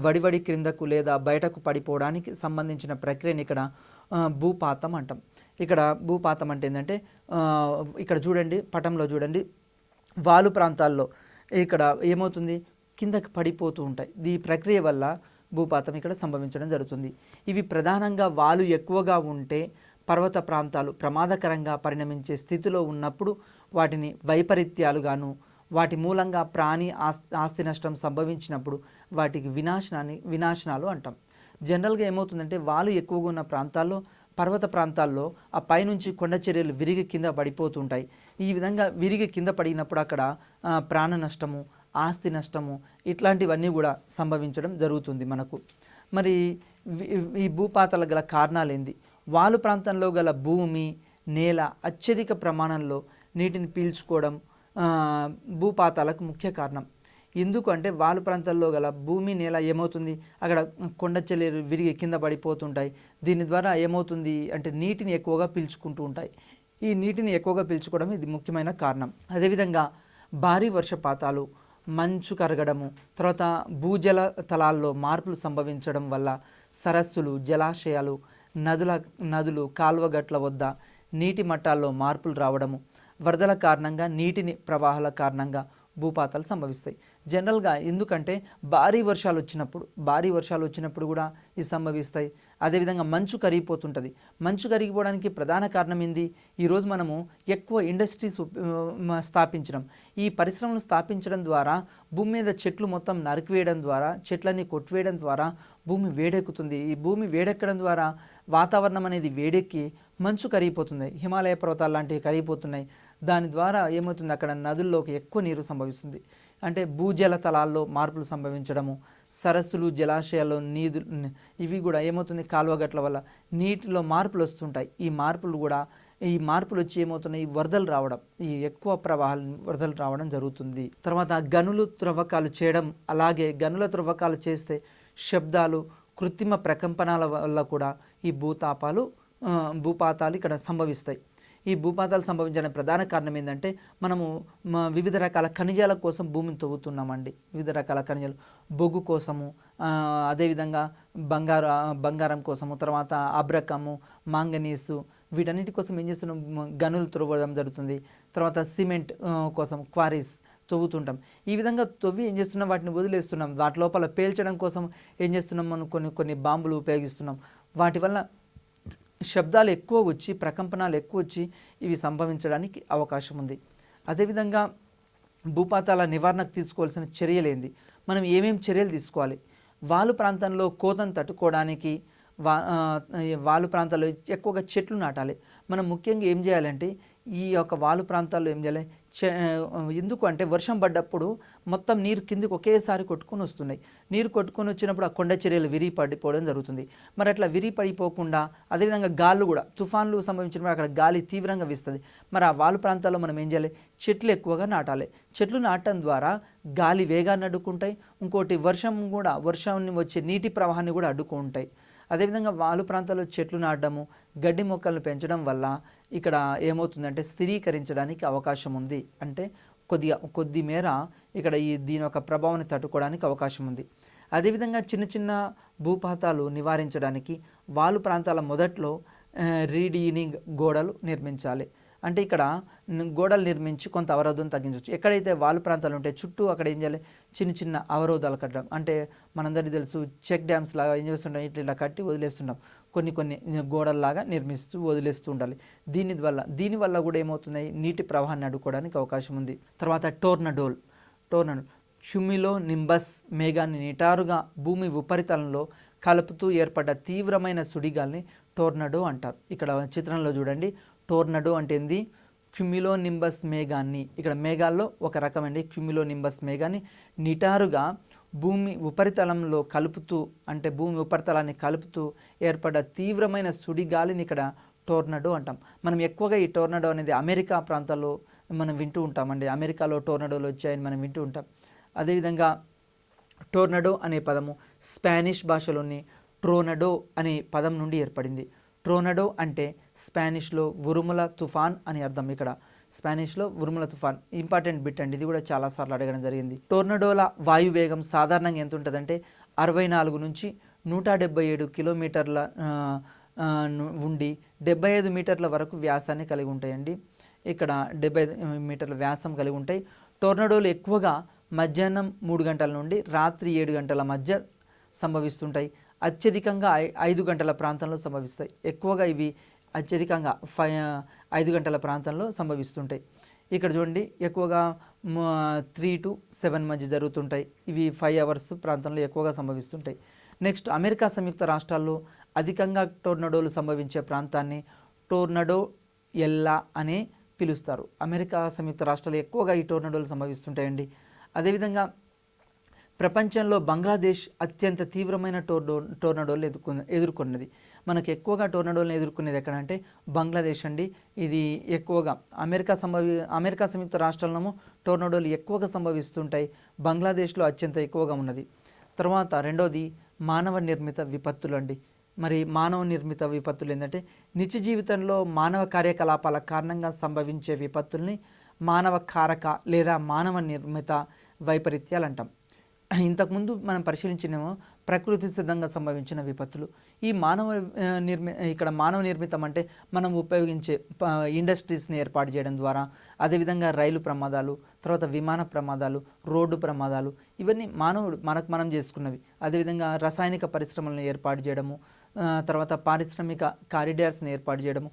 వడివడి క్రిందకు లేదా బయటకు పడిపోవడానికి సంబంధించిన ప్రక్రియని ఇక్కడ భూపాతం అంటాం. ఇక్కడ భూపాతం అంటే ఏంటంటే ఇక్కడ చూడండి, పటంలో చూడండి, వాలు ప్రాంతాల్లో ఇక్కడ ఏమవుతుంది, కిందకి పడిపోతూ ఉంటాయి. ఈ ప్రక్రియ వల్ల భూపాతం ఇక్కడ సంభవించడం జరుగుతుంది. ఇవి ప్రధానంగా వాలు ఎక్కువగా ఉంటే పర్వత ప్రాంతాలు ప్రమాదకరంగా పరిణమించే స్థితిలో ఉన్నప్పుడు వాటిని వైపరీత్యాలుగాను, వాటి మూలంగా ప్రాణి ఆస్తి నష్టం సంభవించినప్పుడు వాటికి వినాశనాలు అంటాం. జనరల్గా ఏమవుతుందంటే వాళ్ళు ఎక్కువగా ఉన్న ప్రాంతాల్లో, పర్వత ప్రాంతాల్లో ఆ పైనుంచి కొండ చర్యలు విరిగి కింద పడిపోతుంటాయి. ఈ విధంగా విరిగి కింద పడినప్పుడు అక్కడ ప్రాణ నష్టము, ఆస్తి నష్టము ఇట్లాంటివన్నీ కూడా సంభవించడం జరుగుతుంది మనకు. మరి ఈ భూపాతాలకు గల కారణాలు ఏంది? వాలు ప్రాంతంలో గల భూమి, నేల అత్యధిక ప్రమాణంలో నీటిని పీల్చుకోవడం భూపాతాలకు ముఖ్య కారణం. ఎందుకు అంటే వాలు ప్రాంతాల్లో గల భూమి, నేల ఏమవుతుంది, అక్కడ కొండ చర్యలు విరిగి కింద పడిపోతుంటాయి. దీని ద్వారా ఏమవుతుంది అంటే నీటిని ఎక్కువగా పీల్చుకుంటూ ఉంటాయి. ఈ నీటిని ఎక్కువగా పీల్చుకోవడం ఇది ముఖ్యమైన కారణం. అదేవిధంగా భారీ వర్షపాతాలు, మంచు కరగడము, తర్వాత భూజల తలాల్లో మార్పులు సంభవించడం వల్ల సరస్సులు, జలాశయాలు, నదులు, కాలువగట్ల వద్ద నీటి మట్టాల్లో మార్పులు రావడము, వరదల కారణంగా, నీటిని ప్రవాహాల కారణంగా భూపాతాలు సంభవిస్తాయి. జనరల్గా ఎందుకంటే భారీ వర్షాలు వచ్చినప్పుడు కూడా ఇవి సంభవిస్తాయి. అదేవిధంగా మంచు కరిగిపోతుంటుంది. మంచు కరిగిపోవడానికి ప్రధాన కారణం ఏంది? ఈరోజు మనము ఎక్కువ ఇండస్ట్రీస్ స్థాపించడం, ఈ పరిశ్రమలు స్థాపించడం ద్వారా భూమి మీద చెట్లు మొత్తం నరికివేయడం ద్వారా, చెట్లన్నీ కొట్టివేయడం ద్వారా భూమి వేడెక్కుతుంది. ఈ భూమి వేడెక్కడం ద్వారా వాతావరణం అనేది వేడెక్కి మంచు కరిగిపోతుంది. హిమాలయ పర్వతాలు లాంటివి కరిగిపోతున్నాయి. దాని ద్వారా ఏమవుతుంది, అక్కడ నదుల్లోకి ఎక్కువ నీరు సంభవిస్తుంది. అంటే భూజల తలాల్లో మార్పులు సంభవించడము, సరస్సులు, జలాశయాల్లో ఇవి కూడా ఏమవుతుంది, కాలువగట్ల వల్ల నీటిలో మార్పులు వస్తుంటాయి. ఈ మార్పులు వచ్చి ఏమవుతున్నాయి, వరదలు రావడం, ఈ ఎక్కువ వరదలు రావడం జరుగుతుంది. తర్వాత గనులు త్రవ్వకాలు చేయడం, అలాగే గనుల త్రవ్వకాలు చేస్తే శబ్దాలు, కృత్రిమ ప్రకంపనాల వల్ల కూడా ఈ భూపాతాలు ఇక్కడ సంభవిస్తాయి. ఈ భూపాతాలు సంభవించడానికి ప్రధాన కారణం ఏంటంటే మనము వివిధ రకాల ఖనిజాల కోసం భూమిని తవ్వుతున్నామండి. వివిధ రకాల ఖనిజాలు, బొగ్గు కోసము, అదేవిధంగా బంగారం కోసము, తర్వాత అబ్రకము, మాంగనీసు, వీటన్నిటి కోసం ఏం చేస్తున్నాం, గనులు త్రవ్వడం జరుగుతుంది. తర్వాత సిమెంట్ కోసం క్వారీస్ తవ్వుతుంటాం. ఈ విధంగా తవ్వి ఏం చేస్తున్నాం, వాటిని వదిలేస్తున్నాం. వాటి లోపల పేల్చడం కోసం ఏం చేస్తున్నాం, మనం కొన్ని బాంబులు ఉపయోగిస్తున్నాం. వాటి వల్ల శబ్దాలు ఎక్కువ వచ్చి, ప్రకంపనాలు ఎక్కువ వచ్చి ఇవి సంభవించడానికి అవకాశం ఉంది. అదేవిధంగా భూపాతాల నివారణకు తీసుకోవాల్సిన చర్యలేంది, మనం ఏమేమి చర్యలు తీసుకోవాలి? వాలు ప్రాంతంలో కోతను తట్టుకోవడానికి వాలు ప్రాంతాల్లో ఎక్కువగా చెట్లు నాటాలి. మనం ముఖ్యంగా ఏం చేయాలంటే ఈ యొక్క వాలు ప్రాంతాల్లో ఏం చేయాలి, ఎందుకు అంటే వర్షం పడ్డప్పుడు మొత్తం నీరు కిందికి ఒకేసారి కొట్టుకొని వస్తున్నాయి. నీరు కొట్టుకొని వచ్చినప్పుడు ఆ కొండ చర్యలు విరిగి పడిపోవడం జరుగుతుంది. మరి అట్లా విరిగి పడిపోకుండా, అదేవిధంగా గాళ్ళు కూడా, తుఫాన్లు సంభవించినప్పుడు అక్కడ గాలి తీవ్రంగా వీస్తుంది. మరి ఆ వాలు ప్రాంతాల్లో మనం ఏం చేయాలి, చెట్లు ఎక్కువగా నాటాలి. చెట్లు నాటడం ద్వారా గాలి వేగాన్ని అడ్డుకుంటాయి. ఇంకోటి వర్షాన్ని వచ్చే నీటి ప్రవాహాన్ని కూడా అడ్డుకుంటాయి. అదేవిధంగా వాలు ప్రాంతాల్లో చెట్లు నాటడము, గడ్డి మొక్కలను పెంచడం వల్ల ఇక్కడ ఏమవుతుందంటే స్థిరీకరించడానికి అవకాశం ఉంది. అంటే కొద్ది మేర ఇక్కడ దీని యొక్క ప్రభావాన్ని తట్టుకోవడానికి అవకాశం ఉంది. అదేవిధంగా చిన్న భూపాతాలు నివారించడానికి వాలు ప్రాంతాల మొదట్లో రీడీనింగ్ గోడలు నిర్మించాలి. అంటే ఇక్కడ గోడలు నిర్మించి కొంత అవరోధం తగ్గించవచ్చు. ఎక్కడైతే వాలు ప్రాంతాలు ఉంటాయి చుట్టూ అక్కడ ఏం చేయాలి, చిన్న అవరోధాలు కట్టడం. అంటే మనందరికీ తెలుసు, చెక్ డ్యామ్స్ లాగా ఏం చేస్తుంటాం, ఇట్లా కట్టి వదిలేస్తుంటాం. కొన్ని గోడల్లాగా నిర్మిస్తూ వదిలేస్తూ ఉండాలి. దీనివల్ల కూడా ఏమవుతున్నాయి, నీటి ప్రవాహాన్ని అడ్డుకోవడానికి అవకాశం ఉంది. తర్వాత టోర్నడో క్యుమిలో నింబస్ మేఘాన్ని నిటారుగా భూమి ఉపరితలంలో కలుపుతూ ఏర్పడ్డ తీవ్రమైన సుడిగాల్ని టోర్నడో అంటారు. ఇక్కడ చిత్రంలో చూడండి, టోర్నడో అంటే ఏంది, క్యుమిలో నింబస్ మేఘాన్ని, ఇక్కడ మేఘాల్లో ఒక రకమండి క్యుమిలో నింబస్ మేఘాన్ని నిటారుగా భూమి ఉపరితలంలో కలుపుతూ, అంటే భూమి ఉపరితలాన్ని కలుపుతూ ఏర్పడ్డ తీవ్రమైన సుడిగాలిని ఇక్కడ టోర్నడో అంటాం. మనం ఎక్కువగా ఈ టోర్నడో అనేది అమెరికా ప్రాంతాల్లో మనం వింటూ ఉంటామండి. అమెరికాలో టోర్నడోలు వచ్చాయని మనం వింటూ ఉంటాం. అదేవిధంగా టోర్నడో అనే పదము స్పానిష్ భాషలోని ట్రోనడో అనే పదం నుండి ఏర్పడింది. ట్రోనడో అంటే స్పానిష్లో ఉరుముల తుఫాన్ అని అర్థం. ఇక్కడ స్పానిష్లో ఉరుముల తుఫాన్ ఇంపార్టెంట్ బిట్ అండి, ఇది కూడా చాలాసార్లు అడగడం జరిగింది. టోర్నడోల వాయువేగం సాధారణంగా ఎంత ఉంటుందంటే 64 నుంచి 177 కిలోమీటర్ల ఉండి 75 మీటర్ల వరకు వ్యాసాన్ని కలిగి ఉంటాయండి. ఇక్కడ 75 మీటర్ల వ్యాసం కలిగి ఉంటాయి. టోర్నడోలు ఎక్కువగా మధ్యాహ్నం 3 గంటల నుండి రాత్రి 7 గంటల మధ్య సంభవిస్తుంటాయి. అత్యధికంగా 5 గంటల ప్రాంతంలో సంభవిస్తాయి. ఎక్కువగా ఇవి అత్యధికంగా 5 గంటల ప్రాంతంలో సంభవిస్తుంటాయి. ఇక్కడ చూడండి ఎక్కువగా 3 to 7 మధ్య జరుగుతుంటాయి. ఇవి 5 అవర్స్ ప్రాంతంలో ఎక్కువగా సంభవిస్తుంటాయి. నెక్స్ట్ అమెరికా సంయుక్త రాష్ట్రాల్లో అధికంగా టోర్నడోలు సంభవించే ప్రాంతాన్ని టోర్నడో ఎల్లా అనే పిలుస్తారు. అమెరికా సంయుక్త రాష్ట్రాలు ఎక్కువగా ఈ టోర్నడోలు సంభవిస్తుంటాయండి. అదేవిధంగా ప్రపంచంలో బంగ్లాదేశ్ అత్యంత తీవ్రమైన టోర్నడోలు ఎదుర్కొన్నది. మనకు ఎక్కువగా టోర్నడోలను ఎదుర్కొనేది ఎక్కడంటే బంగ్లాదేశ్ అండి. ఇది ఎక్కువగా అమెరికా సంయుక్త రాష్ట్రాలను టోర్నడోలు ఎక్కువగా సంభవిస్తుంటాయి. బంగ్లాదేశ్లో అత్యంత ఎక్కువగా ఉన్నది. తర్వాత రెండోది మానవ నిర్మిత విపత్తులు అండి. మరి మానవ నిర్మిత విపత్తులు ఏంటంటే నిత్య జీవితంలో మానవ కార్యకలాపాల కారణంగా సంభవించే విపత్తుల్ని మానవ కారక లేదా మానవ నిర్మిత వైపరీత్యాలు అంటాం. ఇంతకుముందు మనం పరిశీలించినేమో ప్రకృతి సిద్ధంగా సంభవించిన విపత్తులు. ఈ ఇక్కడ మానవ నిర్మితం అంటే మనం ఉపయోగించే ఇండస్ట్రీస్ని ఏర్పాటు చేయడం ద్వారా, అదేవిధంగా రైలు ప్రమాదాలు, తర్వాత విమాన ప్రమాదాలు, రోడ్డు ప్రమాదాలు, ఇవన్నీ మానవుడు మనం చేసుకున్నవి. అదేవిధంగా రసాయనిక పరిశ్రమలను ఏర్పాటు చేయడము, తర్వాత పారిశ్రామిక కారిడార్స్ని ఏర్పాటు చేయడము,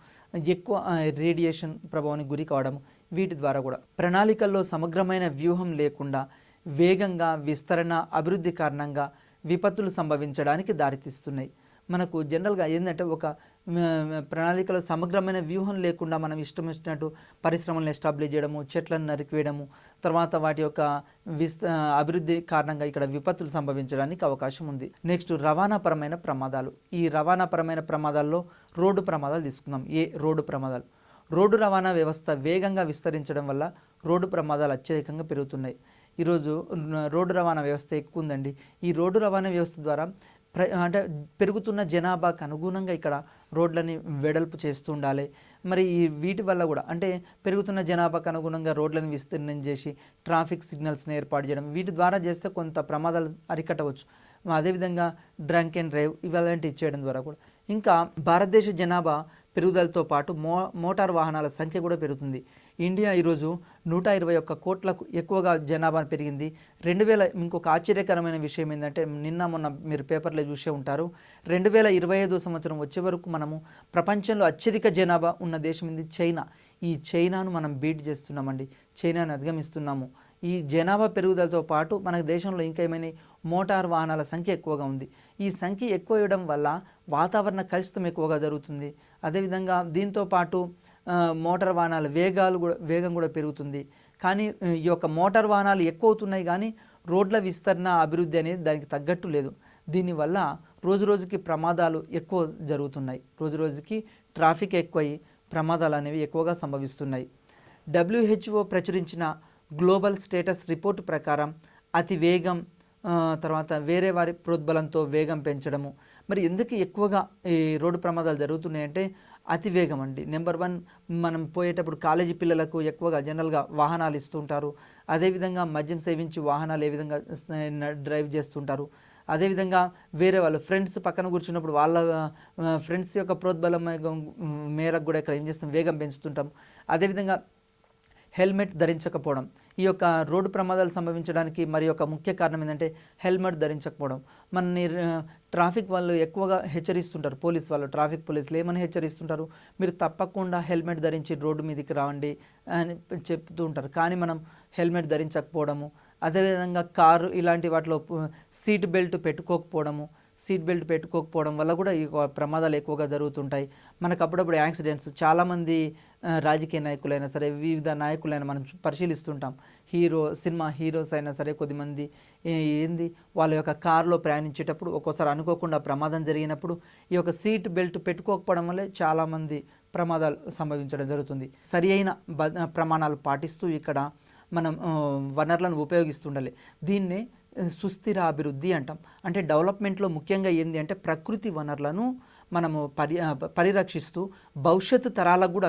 ఎక్కువ రేడియేషన్ ప్రభావానికి గురి కావడము, వీటి ద్వారా కూడా ప్రణాళికల్లో సమగ్రమైన వ్యూహం లేకుండా వేగంగా విస్తరణ అభివృద్ధి కారణంగా విపత్తులు సంభవించడానికి దారితీస్తున్నాయి. మనకు జనరల్గా ఏంటంటే ఒక ప్రణాళికలో సమగ్రమైన వ్యూహం లేకుండా మనం ఇష్టం వచ్చినట్టు పరిశ్రమలను ఎస్టాబ్లిష్ చేయడము, చెట్లను నరికివేయడము, తర్వాత వాటి యొక్క అభివృద్ధి కారణంగా ఇక్కడ విపత్తులు సంభవించడానికి అవకాశం ఉంది. నెక్స్ట్ రవాణాపరమైన ప్రమాదాలు. ఈ రవాణాపరమైన ప్రమాదాల్లో రోడ్డు ప్రమాదాలు తీసుకుందాం. రోడ్డు రవాణా వ్యవస్థ వేగంగా విస్తరించడం వల్ల రోడ్డు ప్రమాదాలు అత్యధికంగా పెరుగుతున్నాయి. ఈరోజు రోడ్డు రవాణా వ్యవస్థ ఎక్కువ ఉందండి. ఈ రోడ్డు రవాణా వ్యవస్థ ద్వారా అంటే పెరుగుతున్న జనాభాకు అనుగుణంగా ఇక్కడ రోడ్లని వెడల్పు చేస్తూ ఉండాలి. మరి వీటి వల్ల కూడా అంటే పెరుగుతున్న జనాభాకు అనుగుణంగా రోడ్లను విస్తీర్ణం చేసి ట్రాఫిక్ సిగ్నల్స్ని ఏర్పాటు చేయడం, వీటి ద్వారా చేస్తే కొంత ప్రమాదాలు అరికట్టవచ్చు. అదేవిధంగా డ్రంక్ అండ్ డ్రైవ్ ఇలాంటివి చేయడం ద్వారా కూడా. ఇంకా భారతదేశ జనాభా పెరుగుదలతో పాటు మోటార్ వాహనాల సంఖ్య కూడా పెరుగుతుంది. ఇండియా ఈరోజు 121 కోట్లకు ఎక్కువగా జనాభా పెరిగింది. 2000 ఇంకొక ఆశ్చర్యకరమైన విషయం ఏంటంటే మొన్న మీరు పేపర్లో చూసే ఉంటారు, 2025 సంవత్సరం వచ్చే వరకు మనము ప్రపంచంలో అత్యధిక జనాభా ఉన్న దేశం ఇది చైనా. ఈ చైనాను మనం బీట్ చేస్తున్నామండి, చైనాను అధిగమిస్తున్నాము. ఈ జనాభా పెరుగుదలతో పాటు మన దేశంలో ఇంకా ఏమైనా మోటార్ వాహనాల సంఖ్య ఎక్కువగా ఉంది. ఈ సంఖ్య ఎక్కువ ఇవ్వడం వల్ల వాతావరణ కలుషితం ఎక్కువగా జరుగుతుంది. అదేవిధంగా దీంతో పాటు మోటార్ వాహనాల వేగం కూడా పెరుగుతుంది. కానీ ఈ యొక్క మోటార్ వాహనాలు ఎక్కువ అవుతున్నాయి కానీ రోడ్ల విస్తరణ అభివృద్ధి అనేది దానికి తగ్గట్టు లేదు. దీనివల్ల రోజురోజుకి ప్రమాదాలు ఎక్కువ జరుగుతున్నాయి. రోజురోజుకి ట్రాఫిక్ ఎక్కువై ప్రమాదాలు అనేవి ఎక్కువగా సంభవిస్తున్నాయి. WHO ప్రచురించిన గ్లోబల్ స్టేటస్ రిపోర్టు ప్రకారం అతి వేగం, తర్వాత వేరే వారి ప్రోద్బలంతో వేగం పెంచడము. మరి ఎందుకు ఎక్కువగా ఈ రోడ్డు ప్రమాదాలు జరుగుతున్నాయంటే అతి వేగం అండి. నెంబర్ 1, మనం పోయేటప్పుడు కాలేజీ పిల్లలకు ఎక్కువగా జనరల్గా వాహనాలు ఇస్తుంటారు. అదేవిధంగా మద్యం సేవించి వాహనాలు ఏ విధంగా డ్రైవ్ చేస్తుంటారు. అదేవిధంగా వేరే వాళ్ళు ఫ్రెండ్స్ పక్కన కూర్చున్నప్పుడు వాళ్ళ ఫ్రెండ్స్ యొక్క ప్రోద్బలం మేరకు కూడా ఇక్కడ ఏం చేస్తాం, వేగం పెంచుతుంటాం. అదేవిధంగా హెల్మెట్ ధరించకపోవడం ఈ యొక్క రోడ్డు ప్రమాదాలు సంభవించడానికి మరి యొక్క ముఖ్య కారణం ఏంటంటే హెల్మెట్ ధరించకపోవడం. మనని ట్రాఫిక్ వాళ్ళు ఎక్కువగా హెచ్చరిస్తుంటారు, ట్రాఫిక్ పోలీసులు ఏమని హెచ్చరిస్తుంటారు, మీరు తప్పకుండా హెల్మెట్ ధరించి రోడ్డు మీదకి రావండి అని చెప్తూ ఉంటారు. కానీ మనం హెల్మెట్ ధరించకపోవడము, అదేవిధంగా కారు ఇలాంటి వాటిలో సీట్ బెల్ట్ పెట్టుకోకపోవడం వల్ల కూడా ఈ ప్రమాదాలు ఎక్కువగా జరుగుతుంటాయి. మనకు అప్పుడప్పుడు యాక్సిడెంట్స్ చాలామంది రాజకీయ నాయకులైనా సరే, వివిధ నాయకులైనా మనం పరిశీలిస్తుంటాం. సినిమా హీరోస్ అయినా సరే కొద్దిమంది వాళ్ళ యొక్క కారులో ప్రయాణించేటప్పుడు ఒక్కోసారి అనుకోకుండా ప్రమాదం జరిగినప్పుడు ఈ యొక్క సీట్ బెల్ట్ పెట్టుకోకపోవడం వల్లే చాలామంది ప్రమాదాలు సంభవించడం జరుగుతుంది. సరి అయిన ప్రమాణాలు పాటిస్తూ ఇక్కడ మనం వనరులను ఉపయోగిస్తుండాలి. దీన్నే సుస్థిర అభివృద్ధి అంటాం. అంటే డెవలప్మెంట్లో ముఖ్యంగా ఏంది అంటే ప్రకృతి వనరులను మనము పరిరక్షిస్తూ భవిష్యత్తు తరాలకు కూడా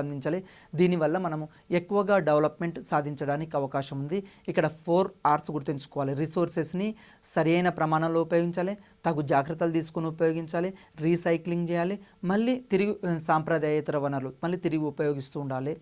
అందించాలి. దీనివల్ల మనము ఎక్కువగా డెవలప్మెంట్ సాధించడానికి అవకాశం ఉంది. ఇక్కడ 4 R's గుర్తుంచుకోవాలి. రిసోర్సెస్ని సరైన ప్రమాణంలో ఉపయోగించాలి, తగు జాగ్రత్తలు తీసుకుని ఉపయోగించాలి, రీసైక్లింగ్ చేయాలి, మళ్ళీ తిరిగి సాంప్రదాయేతర వనరులు మళ్ళీ తిరిగి ఉపయోగిస్తూ ఉండాలి.